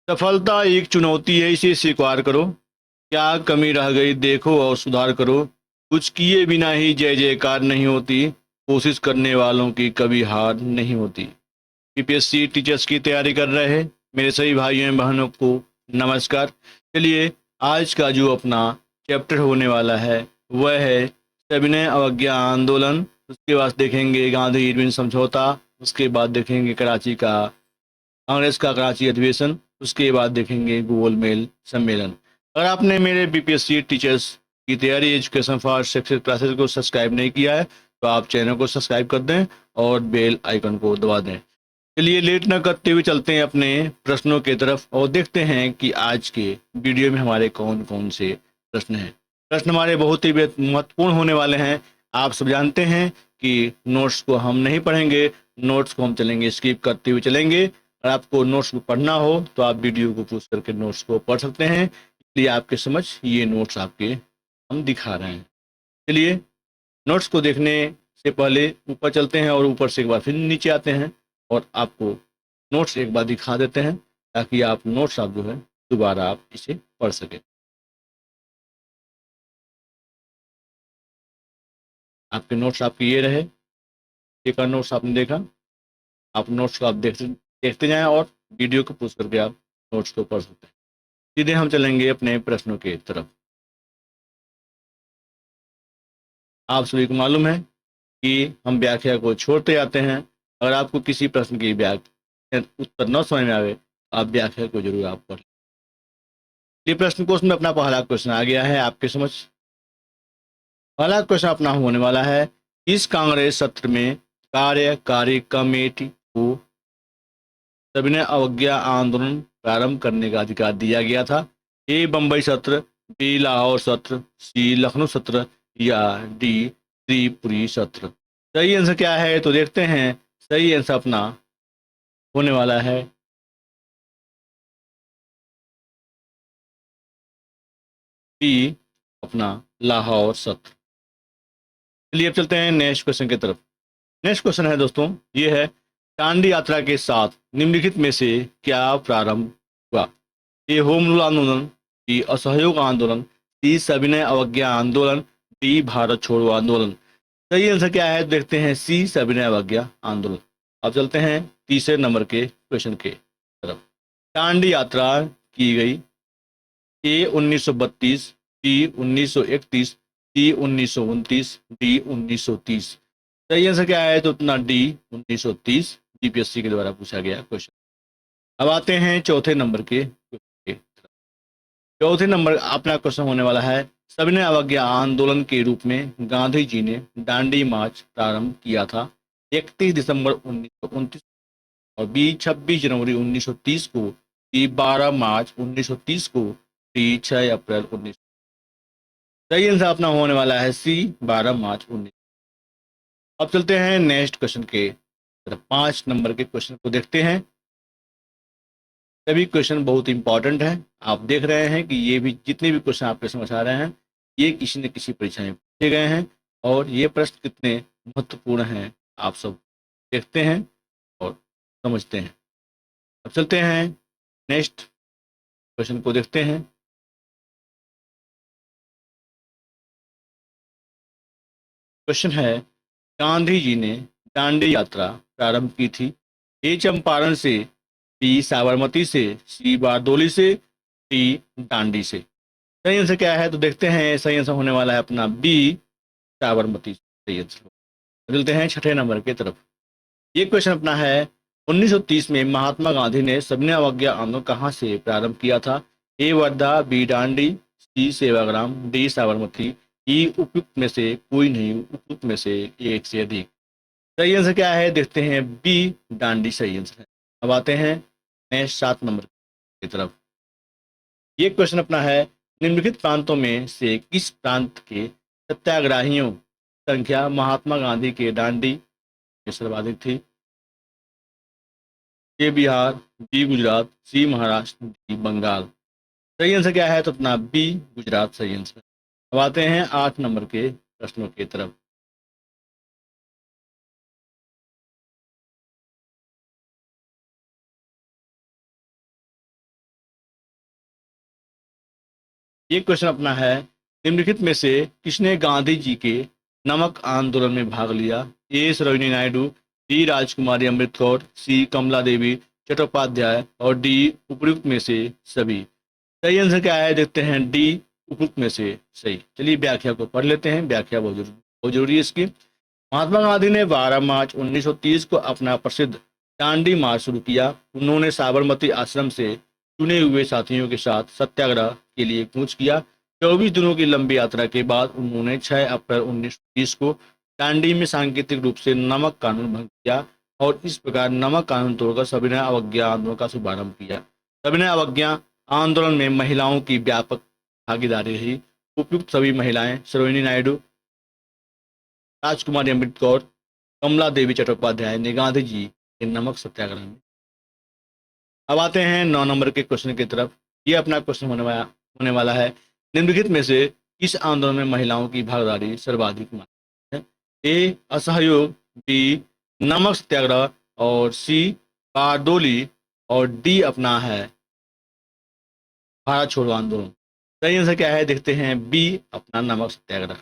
सफलता एक चुनौती है, इसे स्वीकार करो। क्या कमी रह गई देखो और सुधार करो। कुछ किए बिना ही जय जयकार नहीं होती। कोशिश करने वालों की कभी हार नहीं होती। पीपीएससी टीचर्स की तैयारी कर रहे हैं मेरे सभी भाइयों एवं बहनों को नमस्कार। चलिए, आज का जो अपना चैप्टर होने वाला है वह है सविनय अवज्ञा आंदोलन। उसके बाद देखेंगे गांधी इरविन समझौता। उसके बाद देखेंगे कांग्रेस का कराची अधिवेशन। उसके बाद देखेंगे गोल मेल सम्मेलन। अगर आपने मेरे बीपीएससी टीचर्स की तैयारी एजुकेशन फॉर सक्सेस क्लासेस को सब्सक्राइब नहीं किया है तो आप चैनल को सब्सक्राइब कर दें और बेल आइकन को दबा दें। चलिए, लेट न करते हुए चलते हैं अपने प्रश्नों की तरफ और देखते हैं कि आज के वीडियो में हमारे कौन कौन से प्रश्न हैं। प्रश्न हमारे बहुत ही महत्वपूर्ण होने वाले हैं। आप सब जानते हैं कि नोट्स को हम नहीं पढ़ेंगे, नोट्स को हम चलेंगे स्किप करते हुए चलेंगे। अगर आपको नोट्स को पढ़ना हो तो आप वीडियो को पॉज करके नोट्स को पढ़ सकते हैं। इसलिए आपके समझ ये नोट्स आपके हम दिखा रहे हैं। चलिए, नोट्स को देखने से पहले ऊपर चलते हैं और ऊपर से एक बार फिर नीचे आते हैं और आपको नोट्स एक बार दिखा देते हैं ताकि आप नोट्स आप जो है दोबारा आप इसे पढ़ सकें। आपके नोट्स आपके ये रहे। एक और नोट्स आपने देखा। आप नोट्स को आप देखते देखते जाएं और वीडियो को पॉज करके आप नोट्स को पढ़ सकते हैं। सीधे हम चलेंगे अपने प्रश्नों की तरफ। आप सभी को मालूम है कि हम व्याख्या को छोड़ते जाते हैं। अगर आपको किसी प्रश्न की व्याख्या उत्तर न समझ में आवे तो आप व्याख्या को जरूर आप पढ़। ये प्रश्न कोश में अपना पहला क्वेश्चन आ गया है आपके समझ। पहला क्वेश्चन अपना होने वाला है, इस कांग्रेस सत्र में कार्यकारी कमेटी को सविनय अवज्ञा आंदोलन प्रारंभ करने का अधिकार दिया गया था। ए बंबई सत्र, बी लाहौर सत्र, सी लखनऊ सत्र या डी त्रिपुरी सत्र। सही आंसर क्या है तो देखते हैं। सही आंसर अपना होने वाला है बी, अपना लाहौर सत्र। चलिए अब चलते हैं नेक्स्ट क्वेश्चन की तरफ। नेक्स्ट क्वेश्चन है दोस्तों, ये है, दांडी यात्रा के साथ निम्नलिखित में से क्या प्रारंभ हुआ। ए होम रूल आंदोलन, बी असहयोग आंदोलन, सी सविनय अवज्ञा आंदोलन, डी भारत छोड़ो आंदोलन। सही आंसर क्या है देखते हैं, सी सविनय अवज्ञा आंदोलन। अब चलते हैं तीसरे नंबर के क्वेश्चन के तरफ। दांडी यात्रा की गई ए 1932, बी 1931, सी 1929, डी 1930। सही आंसर क्या है तो उतना डी 1930 जीपीएससी के द्वारा पूछा गया क्वेश्चन। अब आते हैं चौथे नंबर के क्वेश्चन के तरफ। चौथे नंबर अपना क्वेश्चन होने वाला है, सविनय अवज्ञा आंदोलन के रूप में गांधी जी ने दांडी मार्च प्रारंभ किया था। 31 दिसंबर 1929 और बी 26 जनवरी 1930 को, सी 12 मार्च 1930 को, डी 6 अप्रैल 19। सही आंसर अपना होने वाला है सी 12 मार्च 19। अब चलते हैं नेक्स्ट क्वेश्चन के तरफ। 5 नंबर के क्वेश्चन को देखते हैं। सभी क्वेश्चन बहुत इंपॉर्टेंट है। आप देख रहे हैं कि ये भी जितने भी क्वेश्चन आपके समझ आ रहे हैं ये किसी न किसी परीक्षा में पूछे गए हैं और ये प्रश्न कितने महत्वपूर्ण हैं आप सब देखते हैं और समझते हैं। अब चलते हैं नेक्स्ट क्वेश्चन को देखते हैं। क्वेश्चन है, गांधी जी ने दांडी यात्रा प्रारंभ की थी। ए चंपारण से, बी साबरमती से, सी बारदोली से, डी दांडी से। सही आंसर क्या है तो देखते हैं। सही आंसर होने वाला है अपना बी साबरमती। सही आंसर। चलते हैं छठे नंबर की तरफ। ये क्वेश्चन अपना है, 1930 में महात्मा गांधी ने सविनय अवज्ञा आंदोलन कहाँ से प्रारंभ किया था। ए वर्धा, बी दांडी, सी सेवाग्राम, डी साबरमती। ई उपयुक्त में से कोई नहीं, उपयुक्त में से एक से अधिक। सही आंसर क्या है देखते हैं, बी दांडी सही आंसर है। अब आते हैं नेक्स्ट 7 नंबर की तरफ। ये क्वेश्चन अपना है, निम्नलिखित प्रांतों में से किस प्रांत के सत्याग्रहियों संख्या महात्मा गांधी के दांडी में सर्वाधिक थी। ए बिहार, बी गुजरात, सी महाराष्ट्र, डी बंगाल। सही आंसर क्या है तो अपना बी गुजरात सही आंसर। अब आते हैं 8 नंबर के प्रश्नों की तरफ। ये क्वेश्चन अपना है, निम्नलिखित में से किसने गांधी जी के नमक आंदोलन में भाग लिया? ए सरोजिनी नायडू, बी राजकुमारी अमृत कौर, सी कमला देवी चट्टोपाध्याय और डी उपयुक्त में से सभी। सही आंसर क्या है? देखते हैं डी उपयुक्त में से सही। चलिए व्याख्या को पढ़ लेते हैं, व्याख्या बहुत जरूरी है इसकी। महात्मा गांधी ने 12 मार्च 1930 को अपना प्रसिद्ध दांडी मार्च शुरू किया। उन्होंने साबरमती आश्रम से चुने हुए साथियों के साथ सत्याग्रह के लिए कूच किया। 24 दिनों की लंबी यात्रा के बाद उन्होंने 6 अप्रैल 1930 को दांडी में सांकेतिक रूप से नमक कानून भंग किया और इस प्रकार नमक कानून तोड़कर सविनय अवज्ञा आंदोलन का शुभारंभ किया। सविनय अवज्ञा आंदोलन में महिलाओं की व्यापक भागीदारी रही। उपयुक्त सभी महिलाएं सरोजिनी नायडू, राजकुमारी अमृत कौर, कमला देवी चट्टोपाध्याय ने गांधी जी के नमक सत्याग्रह में। अब आते हैं 9 नंबर के क्वेश्चन की तरफ। ये अपना क्वेश्चन होने वाला है, निम्नलिखित में से किस आंदोलन में महिलाओं की भागीदारी सर्वाधिक मानी है? ए असहयोग, बी नमक सत्याग्रह और सी बारडोली और डी अपना है भारत छोड़ो आंदोलन। सही आंसर क्या है? देखते हैं बी अपना नमक सत्याग्रह।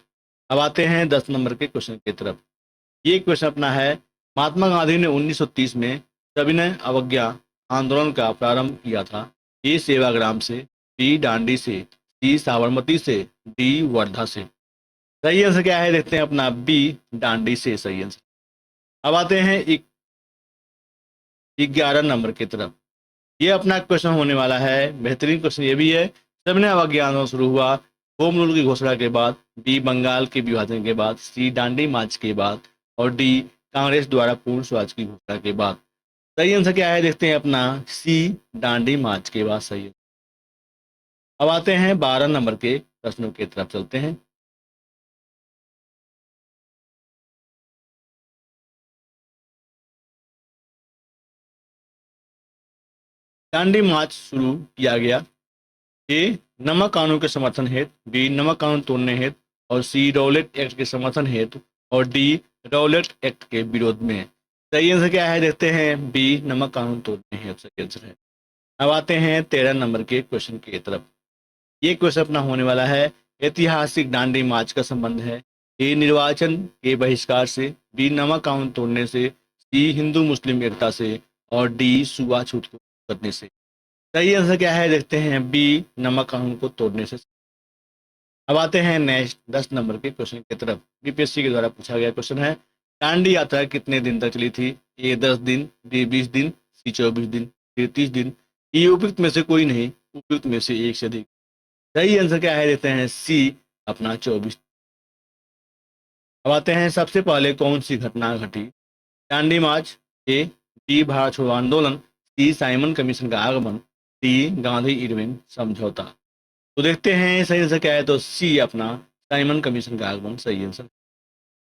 अब आते हैं 10 नंबर के क्वेश्चन की तरफ। ये क्वेश्चन अपना है, महात्मा गांधी ने 1930 में सविनय अवज्ञा आंदोलन का प्रारंभ किया था। ए सेवाग्राम से, बी डांडी से, सी साबरमती से, डी वर्धा से। सही आंसर क्या है? देखते हैं अपना बी डांडी से सही आंसर। अब आते हैं 11 नंबर की तरफ। ये अपना क्वेश्चन होने वाला है, बेहतरीन क्वेश्चन ये भी है। सविनय अवज्ञा आंदोलन शुरू हुआ होम रूल की घोषणा के बाद, बी बंगाल के विभाजन के बाद, सी दांडी मार्च के बाद और डी कांग्रेस द्वारा पूर्ण स्वराज की घोषणा के बाद। सही आंसर क्या है? देखते हैं अपना सी दांडी मार्च के बाद सही है। अब आते हैं 12 नंबर के प्रश्नों की तरफ चलते हैं। दांडी मार्च शुरू किया गया। ए नमक कानून के समर्थन हेतु, बी नमक कानून तोड़ने हेतु और सी रॉलेट एक्ट के समर्थन हेतु और डी रॉलेट एक्ट के विरोध में। सही आंसर क्या है? देखते हैं बी नमक कानून तोड़ने हेतु सही आंसर है। अब आते हैं 13 नंबर के क्वेश्चन की तरफ। ये क्वेश्चन अपना होने वाला है, ऐतिहासिक दांडी मार्च का संबंध है। ए निर्वाचन के बहिष्कार से, बी नमक कानून तोड़ने से, सी हिंदू मुस्लिम एकता से और डी छूआछूत को करने से। सही आंसर क्या है? देखते हैं बी नमक कानून को तोड़ने से। अब आते हैं नेक्स्ट 10 नंबर के क्वेश्चन की तरफ। बीपीएससी के द्वारा पूछा गया क्वेश्चन है, दांडी यात्रा कितने दिन तक चली थी? ए 10 दिन, बी 20 दिन, सी 24 दिन, डी 30 दिन। ये उपयुक्त में से कोई नहीं, उपयुक्त में से एक से अधिक। सही आंसर क्या है? देते हैं सी अपना 24। अब आते हैं सबसे पहले कौन सी घटना घटी? दांडी मार्च, ए बी भारत छोड़ो आंदोलन, सी साइमन कमीशन का आगमन, डी गांधी इरविन समझौता। तो देखते हैं सही आंसर क्या है, तो सी अपना साइमन कमीशन का आगमन सही आंसर।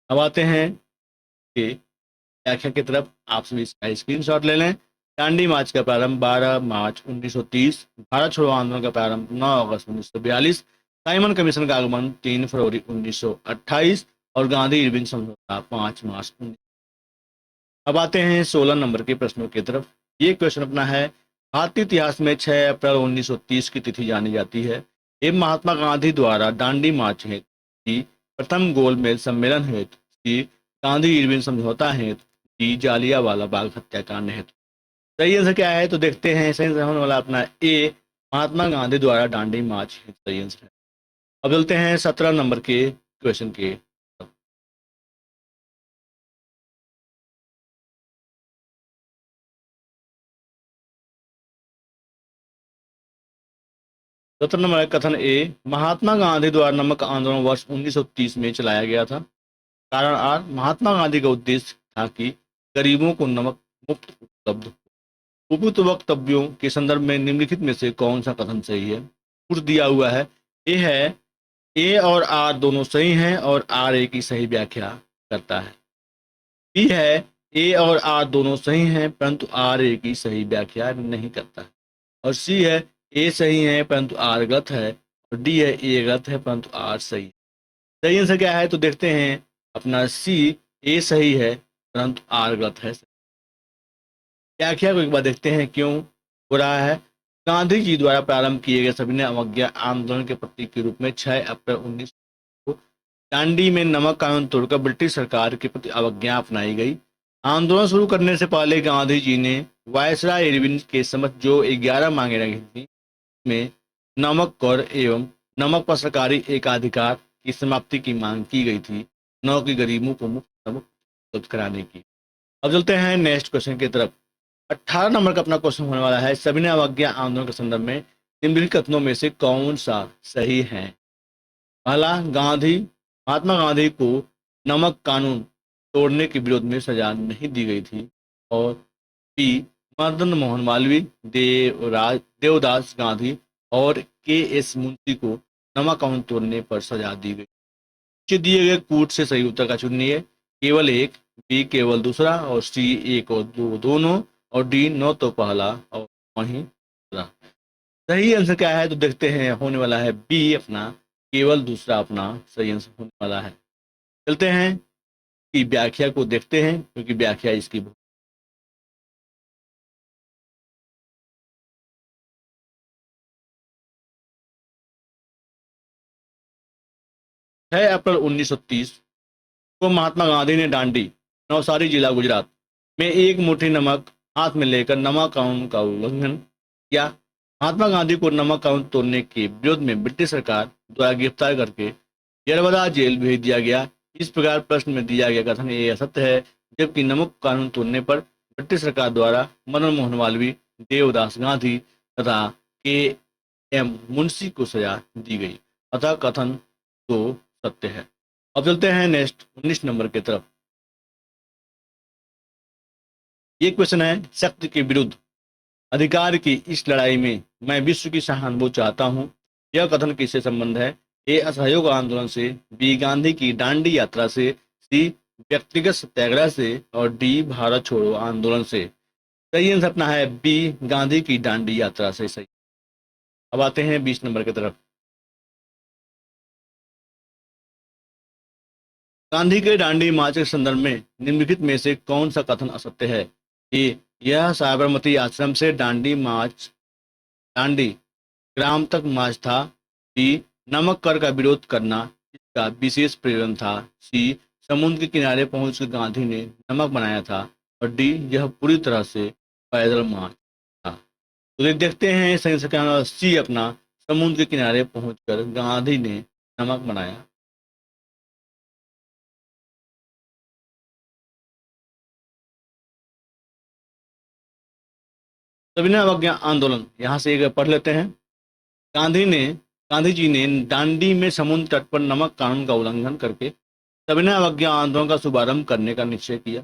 अब आते हैं कि व्याख्या की तरफ। आप सभी इसका स्क्रीनशॉट ले लें। दांडी मार्च का प्रारंभ 12 मार्च 1930, भारत छोड़ो आंदोलन का प्रारंभ 9 अगस्त 1942, साइमन कमीशन का आगमन 3 फरवरी 1928 और गांधी इरविन समझौता 5 मार्च 19। अब आते हैं 16 नंबर के प्रश्नों की तरफ। ये क्वेश्चन अपना है, भारतीय इतिहास में 6 अप्रैल 1930 की तिथि जानी जाती है। ये महात्मा गांधी द्वारा दांडी मार्च हेतु, सी प्रथम गोलमेज सम्मेलन हेतु, सी गांधी इरविन समझौता हेतु, डी जालियांवाला बाग हत्याकांड हेतु। सही आंसर क्या है? तो देखते हैं सही आंसर होने वाला अपना ए महात्मा गांधी द्वारा दांडी मार्च हेतु सही आंसर है। अब चलते हैं 17 नंबर के क्वेश्चन के। 17 नंबर का कथन ए, महात्मा गांधी द्वारा नमक आंदोलन वर्ष 1930 में चलाया गया था। कारण आर, महात्मा गांधी का उद्देश्य था कि गरीबों को नमक मुफ्त उपलब्ध हो। उपयुक्त वक्तव्यों के संदर्भ में निम्नलिखित में से कौन सा कथन सही है? कुछ दिया हुआ है। ए है, ए और आर दोनों सही हैं और आर ए की सही व्याख्या करता है। बी है, ए और आर दोनों सही हैं परंतु आर ए की सही व्याख्या नहीं करता है। और सी है, ए सही है परंतु आर गलत है और डी है, ए गलत है परंतु आर सही है। सही आंसर क्या है? तो देखते हैं अपना सी, ए सही है परंतु आर गलत है। व्याख्या को एक बार देखते हैं क्यों हो रहा है। गांधी जी द्वारा प्रारंभ किए गए सविनय अवज्ञा आंदोलन के प्रतीक के रूप में 6 अप्रैल 19 को दांडी में नमक कानून तोड़कर ब्रिटिश सरकार के प्रति अवज्ञा अपनाई गई। आंदोलन शुरू करने से पहले गांधी जी ने वायसराय इरविन के समक्ष जो 11 मांगे रखी थी, में नमक कर एवं नमक पर सरकारी एकाधिकार की समाप्ति की मांग की गई थी, न कि गरीबों को मुफ्त नमक उपलब्ध कराने की। अब चलते हैं नेक्स्ट क्वेश्चन की तरफ। 18 नंबर का अपना क्वेश्चन होने वाला है, सविनय अवज्ञा आंदोलन के संदर्भ में निम्नलिखित कथनों में से कौन सा सही है? पहला, महात्मा गांधी को नमक कानून तोड़ने के विरोध में सजा नहीं दी गई थी। और बी, मदन मोहन मालवीय, देवदास गांधी और के एस मुंशी को नमक कानून तोड़ने पर सजा दी गई। नीचे दिए गए कूट से सही उत्तर का चुनिए। केवल एक, बी केवल दूसरा, और सी एक और दो दोनों, और डी न तो पहला और वहीं दूसरा। सही आंसर क्या है तो देखते हैं, होने वाला है बी अपना केवल दूसरा अपना सही आंसर होने वाला है। चलते हैं कि व्याख्या को देखते हैं, क्योंकि व्याख्या इसकी 6 अप्रैल 1930 को महात्मा गांधी ने दांडी, नवसारी जिला गुजरात में एक मुट्ठी नमक हाथ में लेकर नमक कानून का उल्लंघन किया। महात्मा गांधी को नमक कानून तोड़ने के विरोध में ब्रिटिश सरकार द्वारा गिरफ्तार करके यरवदा जेल भेज दिया गया। इस प्रकार प्रश्न में दिया गया कथन ये असत्य है, जबकि नमक कानून तोड़ने पर ब्रिटिश सरकार द्वारा मदन मोहन मालवीय, देवदास गांधी तथा के एम मुंशी को सजा दी गई, अतः कथन तो सत्य है। अब चलते हैं नेक्स्ट 19 नंबर की तरफ। ये क्वेश्चन है, शक्ति के विरुद्ध अधिकार की इस लड़ाई में मैं विश्व की सहानुभूति चाहता हूँ, यह कथन किससे संबंध है? ए, असहयोग आंदोलन से, बी, गांधी की दांडी यात्रा से, सी, व्यक्तिगत सत्याग्रह से, और डी, भारत छोड़ो आंदोलन से। सही आंसर अपना है बी, गांधी की दांडी यात्रा से सही। अब आते हैं 20 नंबर की तरफ। गांधी के दांडी मार्च के संदर्भ में निम्नलिखित में से कौन सा कथन असत्य है? ए, यह साबरमती आश्रम से दांडी ग्राम तक मार्च था। बी, नमक कर का विरोध करना इसका विशेष प्रेरण था। सी, समुद्र के किनारे पहुंचकर गांधी ने नमक बनाया था। और डी, यह पूरी तरह से पैदल मार्च था। तो देखते हैं सही से क्या। सी अपना, समुद्र के किनारे पहुंचकर गांधी ने नमक बनाया। सविनय अवज्ञा आंदोलन, यहाँ से एक पढ़ लेते हैं। गांधी ने गांधी जी ने दांडी में समुद्र तट पर नमक कानून का उल्लंघन करके सविनय अवज्ञा आंदोलन का शुभारंभ करने का निश्चय किया।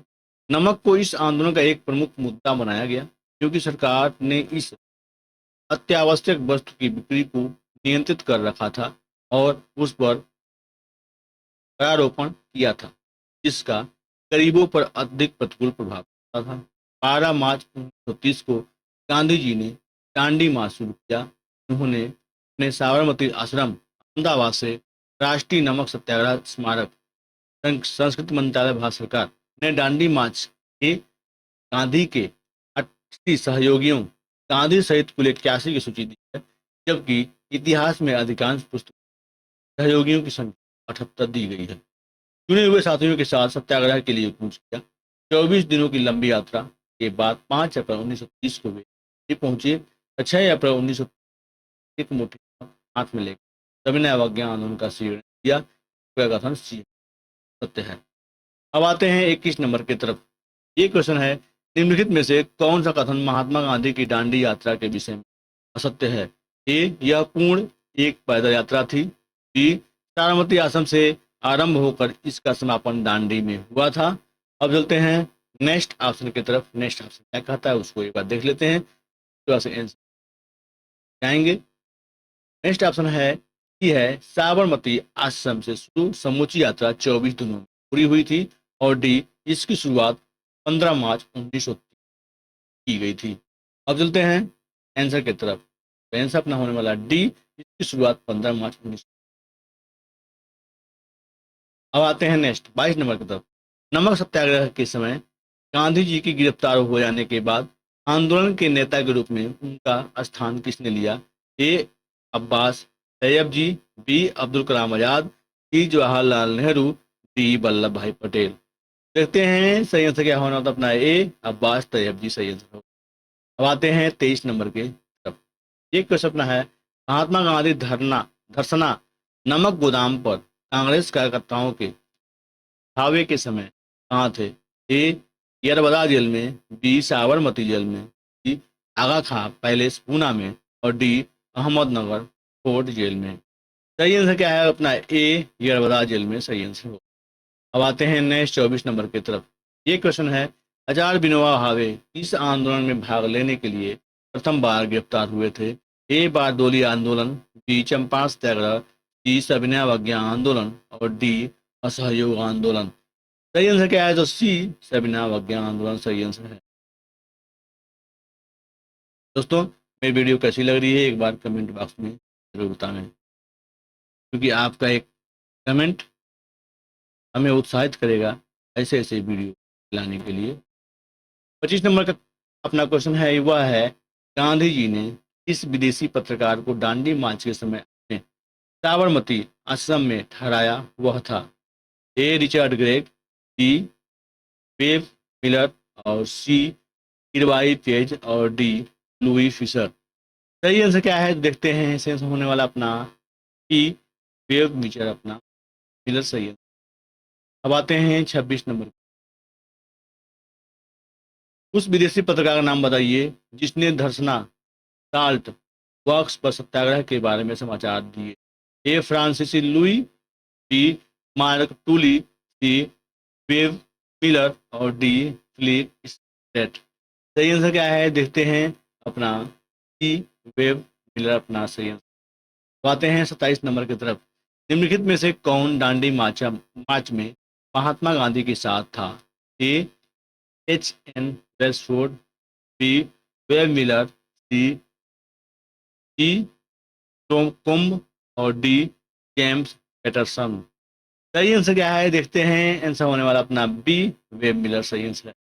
नमक को इस आंदोलन का एक प्रमुख मुद्दा बनाया गया, क्योंकि सरकार ने इस अत्यावश्यक वस्तु की बिक्री को नियंत्रित कर रखा था और उस पर करारोपण किया था, जिसका गरीबों पर अधिक प्रतिकूल प्रभाव पड़ता था। 12 मार्च 1930 को गांधी जी ने दांडी मार्च शुरू किया। उन्होंने अपने साबरमती आश्रम अहमदाबाद से राष्ट्रीय नमक सत्याग्रह स्मारक संस्कृति मंत्रालय भारत सरकार ने दांडी मार्च के गांधी के 80 सहयोगियों, गांधी सहित कुल 81 की सूची दी है, जबकि इतिहास में अधिकांश पुस्तक सहयोगियों की संख्या 78 दी गई है। चुने हुए साथियों के साथ सत्याग्रह के लिए कूच किया। 24 दिनों की लंबी यात्रा के बाद 5 अप्रैल 1930 को वे पहुंचे। 6 अप्रैल 1930 एक मुट्ठी हाथ में लेकर सविनय अवज्ञा आंदोलन का शीर्षक दिया। कथन सत्य है। अब आते हैं 21 नंबर की तरफ। ये क्वेश्चन है, निम्नलिखित में से कौन सा कथन महात्मा गांधी की दांडी यात्रा के विषय में असत्य है? ए, यह पूर्ण एक पैदल यात्रा थी। बी, साबरमती आश्रम से आरंभ होकर इसका समापन दांडी में हुआ था। अब चलते हैं नेक्स्ट ऑप्शन की तरफ। नेक्स्ट ऑप्शन क्या कहता है उसको एक बार देख लेते हैं, तो आंसर जाएंगे। नेक्स्ट ऑप्शन है कि है साबरमती आश्रम से शुरू समूची यात्रा 24 दिनों में पूरी हुई थी। और डी, इसकी शुरुआत 15 मार्च 1930 की गई थी। अब चलते हैं आंसर की तरफ। तो आंसर अपना होने वाला डी, इसकी शुरुआत 15 मार्च 19। अब आते हैं नेक्स्ट 22 नंबर की तरफ। नमक सत्याग्रह के समय गांधी जी की गिरफ्तार हो जाने के बाद आंदोलन के नेता के रूप में उनका स्थान किसने लिया? ए अब्बास तैयब जी, बी अब्दुल कलाम आजाद, सी जवाहरलाल नेहरू, डी वल्लभ भाई पटेल। देखते हैं सही आंसर क्या होना था अपना। ए अब्बास तैयब जी सही आंसर हो। अब आते हैं 23 नंबर के तरफ। ये क्वेश्चन अपना है, महात्मा गांधी धरना नमक गोदाम पर कांग्रेस कार्यकर्ताओं के धावे के समय कहाँ थे? ए यरबदा जेल में, बी साबरमती जेल में, सी आगा खां पैलेस पूना में, और डी अहमदनगर फोर्ट जेल में। सही आंसर क्या है अपना? ए यरबदा जेल में सही आंसर हो। अब आते हैं नेक्स्ट 24 नंबर की तरफ। ये क्वेश्चन है, आचार्य विनोबा भावे किस आंदोलन में भाग लेने के लिए प्रथम बार गिरफ्तार हुए थे? ए बारडोली आंदोलन, बी चंपारण सत्याग्रह, सी सविनय अवज्ञा आंदोलन, और डी असहयोग आंदोलन। सही आंसर क्या है? तो सी सविनय अवज्ञा आंदोलन सही आंसर है। दोस्तों, मेरी वीडियो कैसी लग रही है एक बार कमेंट बॉक्स में जरूर बताएं, क्योंकि आपका एक कमेंट हमें उत्साहित करेगा ऐसे ऐसे वीडियो लाने के लिए। 25 नंबर का अपना क्वेश्चन है, वह है, गांधी जी ने किस विदेशी पत्रकार को दांडी मार्च के समय अपने साबरमती आश्रम में ठहराया वह था? A Richard Gregg, B Webb Miller, और सी किरवाई पेज, और डी लुई फिशर। सही आंसर क्या है देखते हैं। सेंस होने वाला अपना ई वेब मिलर अपना मिलर सही है। अब आते हैं 26 नंबर। उस विदेशी पत्रकार का नाम बताइए जिसने धर्सना साल्ट वर्क्स पर सत्याग्रह के बारे में समाचार दिए। ए फ्रांसीसी लुई, बी मार्क टूली, सी वेब मिलर, और डी फिलिप स्टेट। सही आंसर क्या है देखते हैं अपना सी वेब मिलर अपना सही आंसर। तो आते हैं 27 नंबर की तरफ। निम्नलिखित में से कौन दांडी मार्च में महात्मा गांधी के साथ था? A H N Wellsford, B Webb Miller, C D Kumbh, और डी जेम्स पैटरसन। सही आंसर क्या है देखते हैं। आंसर होने वाला अपना बी वेब मिलर सही आंसर है।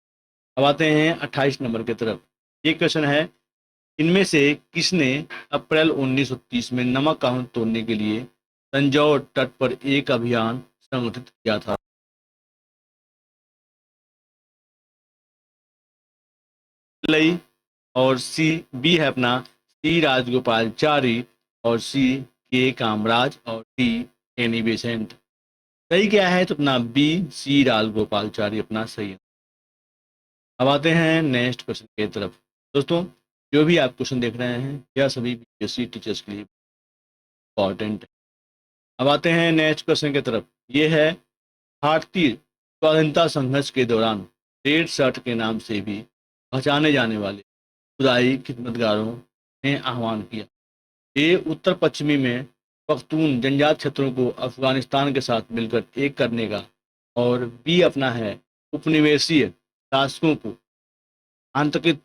अब आते हैं 28 नंबर की तरफ। ये क्वेश्चन है, इनमें से किसने अप्रैल 1930 में नमक कानून तोड़ने के लिए तंजौर तट पर एक अभियान संगठित किया था? लई, और सी बी है अपना सी राजगोपालचारी, और सी के कामराज, और डी एनी बेसेंट। सही क्या है तो अपना बी सी राजगोपालचारी अपना सही है। अब आते हैं नेक्स्ट क्वेश्चन की तरफ। दोस्तों, जो भी आप क्वेश्चन देख रहे हैं यह सभी बीपीएससी टीचर्स के लिए इंपॉर्टेंट है। अब आते हैं नेक्स्ट क्वेश्चन की तरफ। ये है, भारतीय स्वाधीनता संघर्ष के दौरान रेड शर्ट के नाम से भी पहचाने जाने वाले खुदाई खिदमतगारों ने आह्वान किया। ए उत्तर पश्चिमी में पख्तून जनजाति क्षेत्रों को अफगानिस्तान के साथ मिलकर एक करने का, और बी अपना है उपनिवेशीय शासकों को आतंकित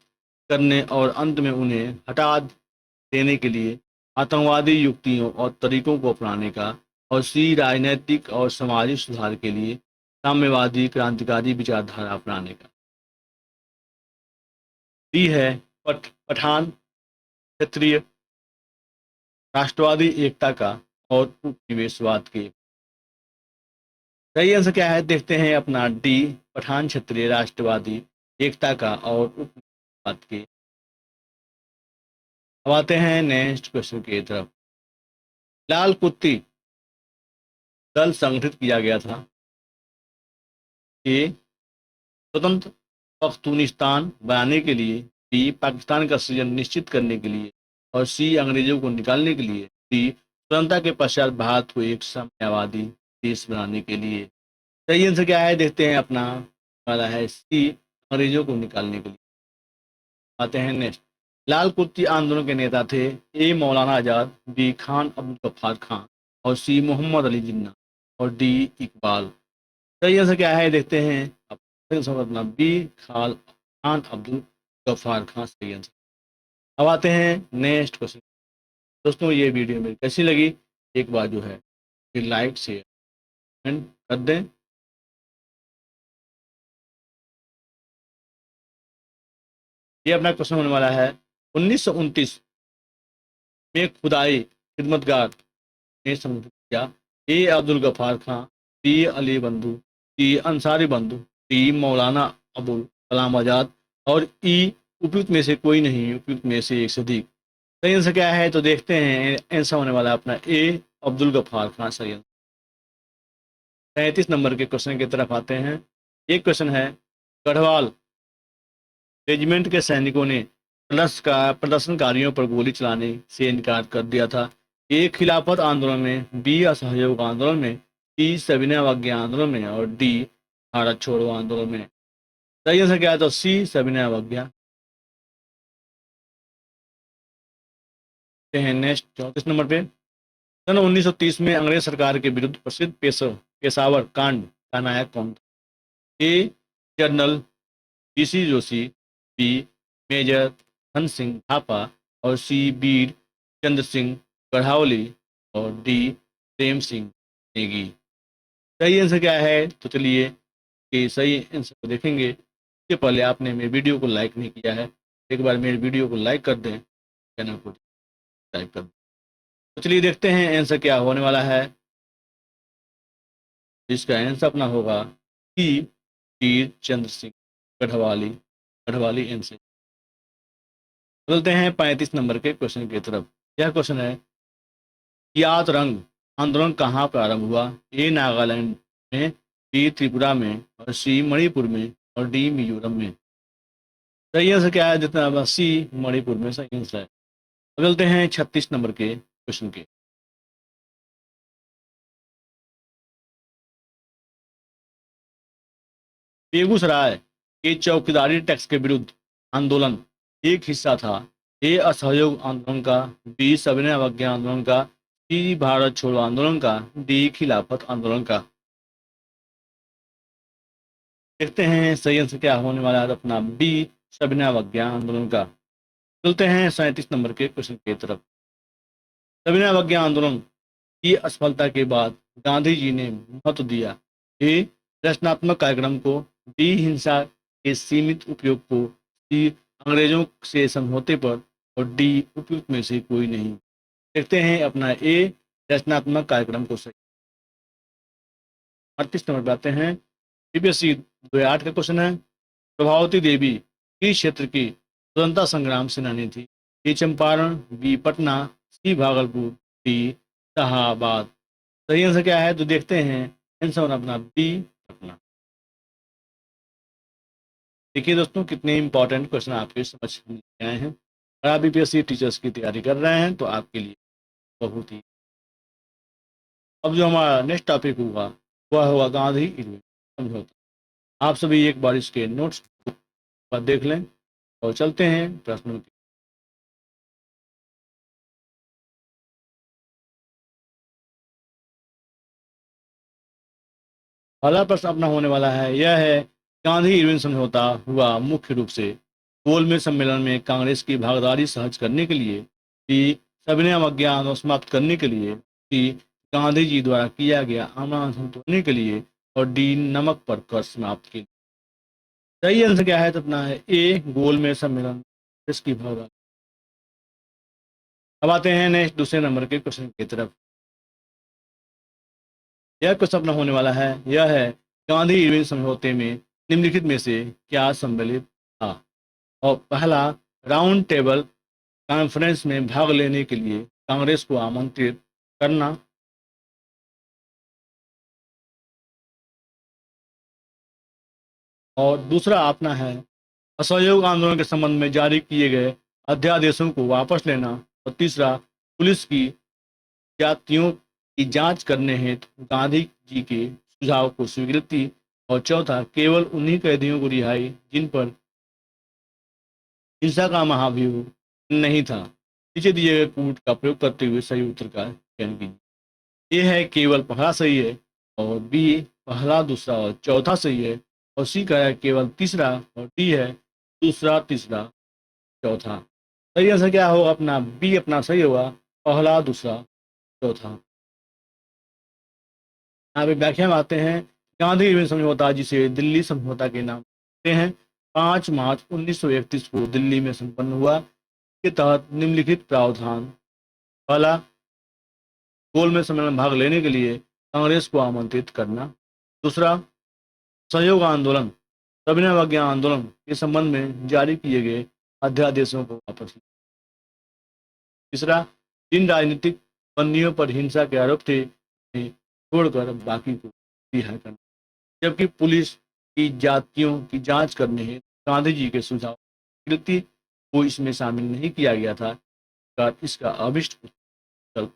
करने और अंत में उन्हें हटा देने के लिए आतंकवादी युक्तियों और तरीकों को अपनाने का, और सी राजनैतिक और सामाजिक सुधार के लिए साम्यवादी क्रांतिकारी विचारधारा अपनाने का। डी है पठान क्षेत्रीय राष्ट्रवादी एकता का और उपनिवेशवाद के। सही आंसर क्या है देखते हैं अपना डी पठान क्षेत्रीय राष्ट्रवादी एकता का और उपनिवेशवाद के। अब आते हैं नेक्स्ट क्वेश्चन की तरफ। लाल कुत्ती दल संगठित किया गया था? ए स्वतंत्र पख्तूनिस्तान बनाने के लिए, बी पाकिस्तान का सृजन निश्चित करने के लिए, और सी अंग्रेजों को निकालने के लिए, डी स्वतंत्रता के पश्चात भारत को एक साम्यवादी देश बनाने के लिए। सही आंसर क्या है देखते हैं अपना वाला है सी अंग्रेजों को निकालने के लिए। आते हैं नेक्स्ट। लाल कुर्ती आंदोलन के नेता थे? ए मौलाना आजाद, बी खान अब्दुल गफ्फार खान, और सी मोहम्मद अली जिन्ना, और डी इकबाल। सही आंसर क्या है देखते हैं अपना बी खान अब्दुल गफ्फार खान सही आंसर। अब आते हैं नेक्स्ट क्वेश्चन। दोस्तों, ये वीडियो मेरी कैसी लगी एक बार जो है फिर लाइक शेयर कमेंट कर दें। ये अपना क्वेश्चन होने वाला है 1929 में खुदाई खिदमतगार ने संबोधित किया। ए अब्दुल गफ्फार खां, बी अली बंधु, सी अंसारी बंधु, डी मौलाना अबुल कलाम आजाद और ई उपयुक्त में से कोई नहीं, उपयुक्त में से एक से अधिक। सही आंसर क्या है तो देखते हैं। आंसर होने वाला है अपना ए अब्दुल गफ्फार खां। सही आंसर। 33 नंबर के क्वेश्चन की तरफ आते हैं। एक क्वेश्चन है, गढ़वाल रेजिमेंट के सैनिकों ने प्रदर्शनकारियों पर गोली चलाने से इनकार कर दिया था। ए खिलाफत आंदोलन में, बी असहयोग आंदोलन में, सी सविनय अवज्ञा आंदोलन में और डी भारत छोड़ो आंदोलन में। सही आंसर क्या है तो सी सविनय अवज्ञा। नेक्स्ट 34 नंबर पे, सन 1930 में अंग्रेज सरकार के विरुद्ध प्रसिद्ध पेशावर कांड का नायक कौन था। A General PC Joshi, B Major Dhan Singh Thapa और सी वीर चंद्र सिंह गढ़ावली और डी प्रेम सिंह नेगी। सही आंसर क्या है तो चलिए कि सही आंसर को देखेंगे। इससे पहले आपने मेरे वीडियो को लाइक नहीं किया है, एक बार मेरे वीडियो को लाइक कर दें, चैनल को सब्सक्राइब कर दें। तो चलिए देखते हैं आंसर क्या होने वाला है। इसका आंसर अपना होगा सी वीर चंद्र सिंह गढ़वाली। गढ़वाली आंसर। चलते हैं 35 नंबर के क्वेश्चन की तरफ। यह क्वेश्चन है, कियात रंग आंदोलन कहाँ प्रारंभ हुआ। ए नागालैंड में, बी त्रिपुरा में और सी मणिपुर में और डी मिजोरम में। सही आंसर क्या है जितना सी मणिपुर में सही आंसर है। अब चलते हैं 36 नंबर के क्वेश्चन के। बेगूसराय के चौकीदारी टैक्स के विरुद्ध आंदोलन एक हिस्सा था। ए असहयोग आंदोलन का, बी सविनय अवज्ञा आंदोलन का, सी भारत छोड़ो आंदोलन का, डी खिलाफत आंदोलन का। देखते हैं सही आंसर क्या होने वाला है तो अपना बी सविनय अवज्ञा आंदोलन का। चलते हैं 37 नंबर के क्वेश्चन की तरफ। सविनय अवज्ञा आंदोलन की असफलता के बाद गांधी जी ने महत्व दिया। ए रचनात्मक कार्यक्रम को, बी हिंसा के सीमित उपयोग को, सी अंग्रेजों से समझौते पर और डी उपयुक्त में से कोई नहीं। देखते हैं अपना ए रचनात्मक कार्यक्रम को सही। 38 नंबर पे आते हैं। बीपीएससी 2008 का क्वेश्चन है, प्रभावती देवी किस क्षेत्र की स्वतंत्रता संग्राम सेनानी थी। ए चंपारण, बी पटना, सी भागलपुर, डी शाहाबाद। सही आंसर क्या है तो देखते हैं। आंसर अपना बी पटना। देखिए दोस्तों कितने इंपॉर्टेंट क्वेश्चन आपके समझ में आए हैं। अगर आप बीपीएससी टीचर्स की तैयारी कर रहे हैं तो आपके लिए बहुत ही। अब जो हमारा नेक्स्ट टॉपिक होगा वह होगा गांधी इरविन समझौता। आप सभी एक बार इसके नोट्स पर देख लें और चलते हैं प्रश्नों की। पहला प्रश्न अपना होने वाला है, यह है, गांधी इरविन समझौता हुआ मुख्य रूप से गोलमेज सम्मेलन में कांग्रेस की भागीदारी सहज करने के लिए, बी सविनय अवज्ञा आंदोलन समाप्त करने के लिए, सी गांधी जी द्वारा किया गया आमरण अनशन तोड़ने के लिए और डी नमक पर कर समाप्त के लिए। सही आंसर क्या है तो अपना है ए गोलमेज सम्मेलन इसकी भागीदारी। अब आते हैं नेक्स्ट दूसरे नंबर के क्वेश्चन की तरफ। यह क्वेश्चन अपना होने वाला है, यह है, गांधी इरविन समझौते में निम्नलिखित में से क्या सम्मिलित था। और पहला, राउंड टेबल कॉन्फ्रेंस में भाग लेने के लिए कांग्रेस को आमंत्रित करना। और दूसरा अपना है, असहयोग आंदोलन के संबंध में जारी किए गए अध्यादेशों को वापस लेना। और तीसरा, पुलिस की जातियों की जांच करने हेतु गांधी जी के सुझाव को स्वीकृति। और चौथा, केवल उन्हीं कैदियों को रिहाई जिन पर हिंसा का महाभियोग नहीं था। नीचे दिए गए कूट का प्रयोग करते हुए सही उत्तर का चयन कीजिए। ए है केवल पहला सही है और बी पहला दूसरा और चौथा सही है और सी का है केवल तीसरा और डी है दूसरा तीसरा चौथा। सही आंसर क्या होगा अपना बी अपना सही होगा, पहला दूसरा चौथा। यहाँ पे व्याख्या में आते हैं, गांधी इरविन समझौता जिसे दिल्ली समझौता के नाम देते हैं 5 मार्च 1931 को दिल्ली में संपन्न हुआ। के तहत निम्नलिखित प्रावधान: पहला, गोलमेज सम्मेलन में भाग लेने के लिए कांग्रेस को आमंत्रित करना। दूसरा, सहयोग आंदोलन, सविनय अवज्ञा आंदोलन के संबंध में जारी किए गए अध्यादेशों को वापस लेना। तीसरा, जिन राजनीतिक बंदियों पर हिंसा के आरोप थे उन्हें छोड़कर बाकी को रिहा करना। जबकि पुलिस की जातियों की जांच करने हेतु गांधी जी के सुझाव कृति को इसमें शामिल नहीं किया गया था, इसका अभिष्ट विकल्प।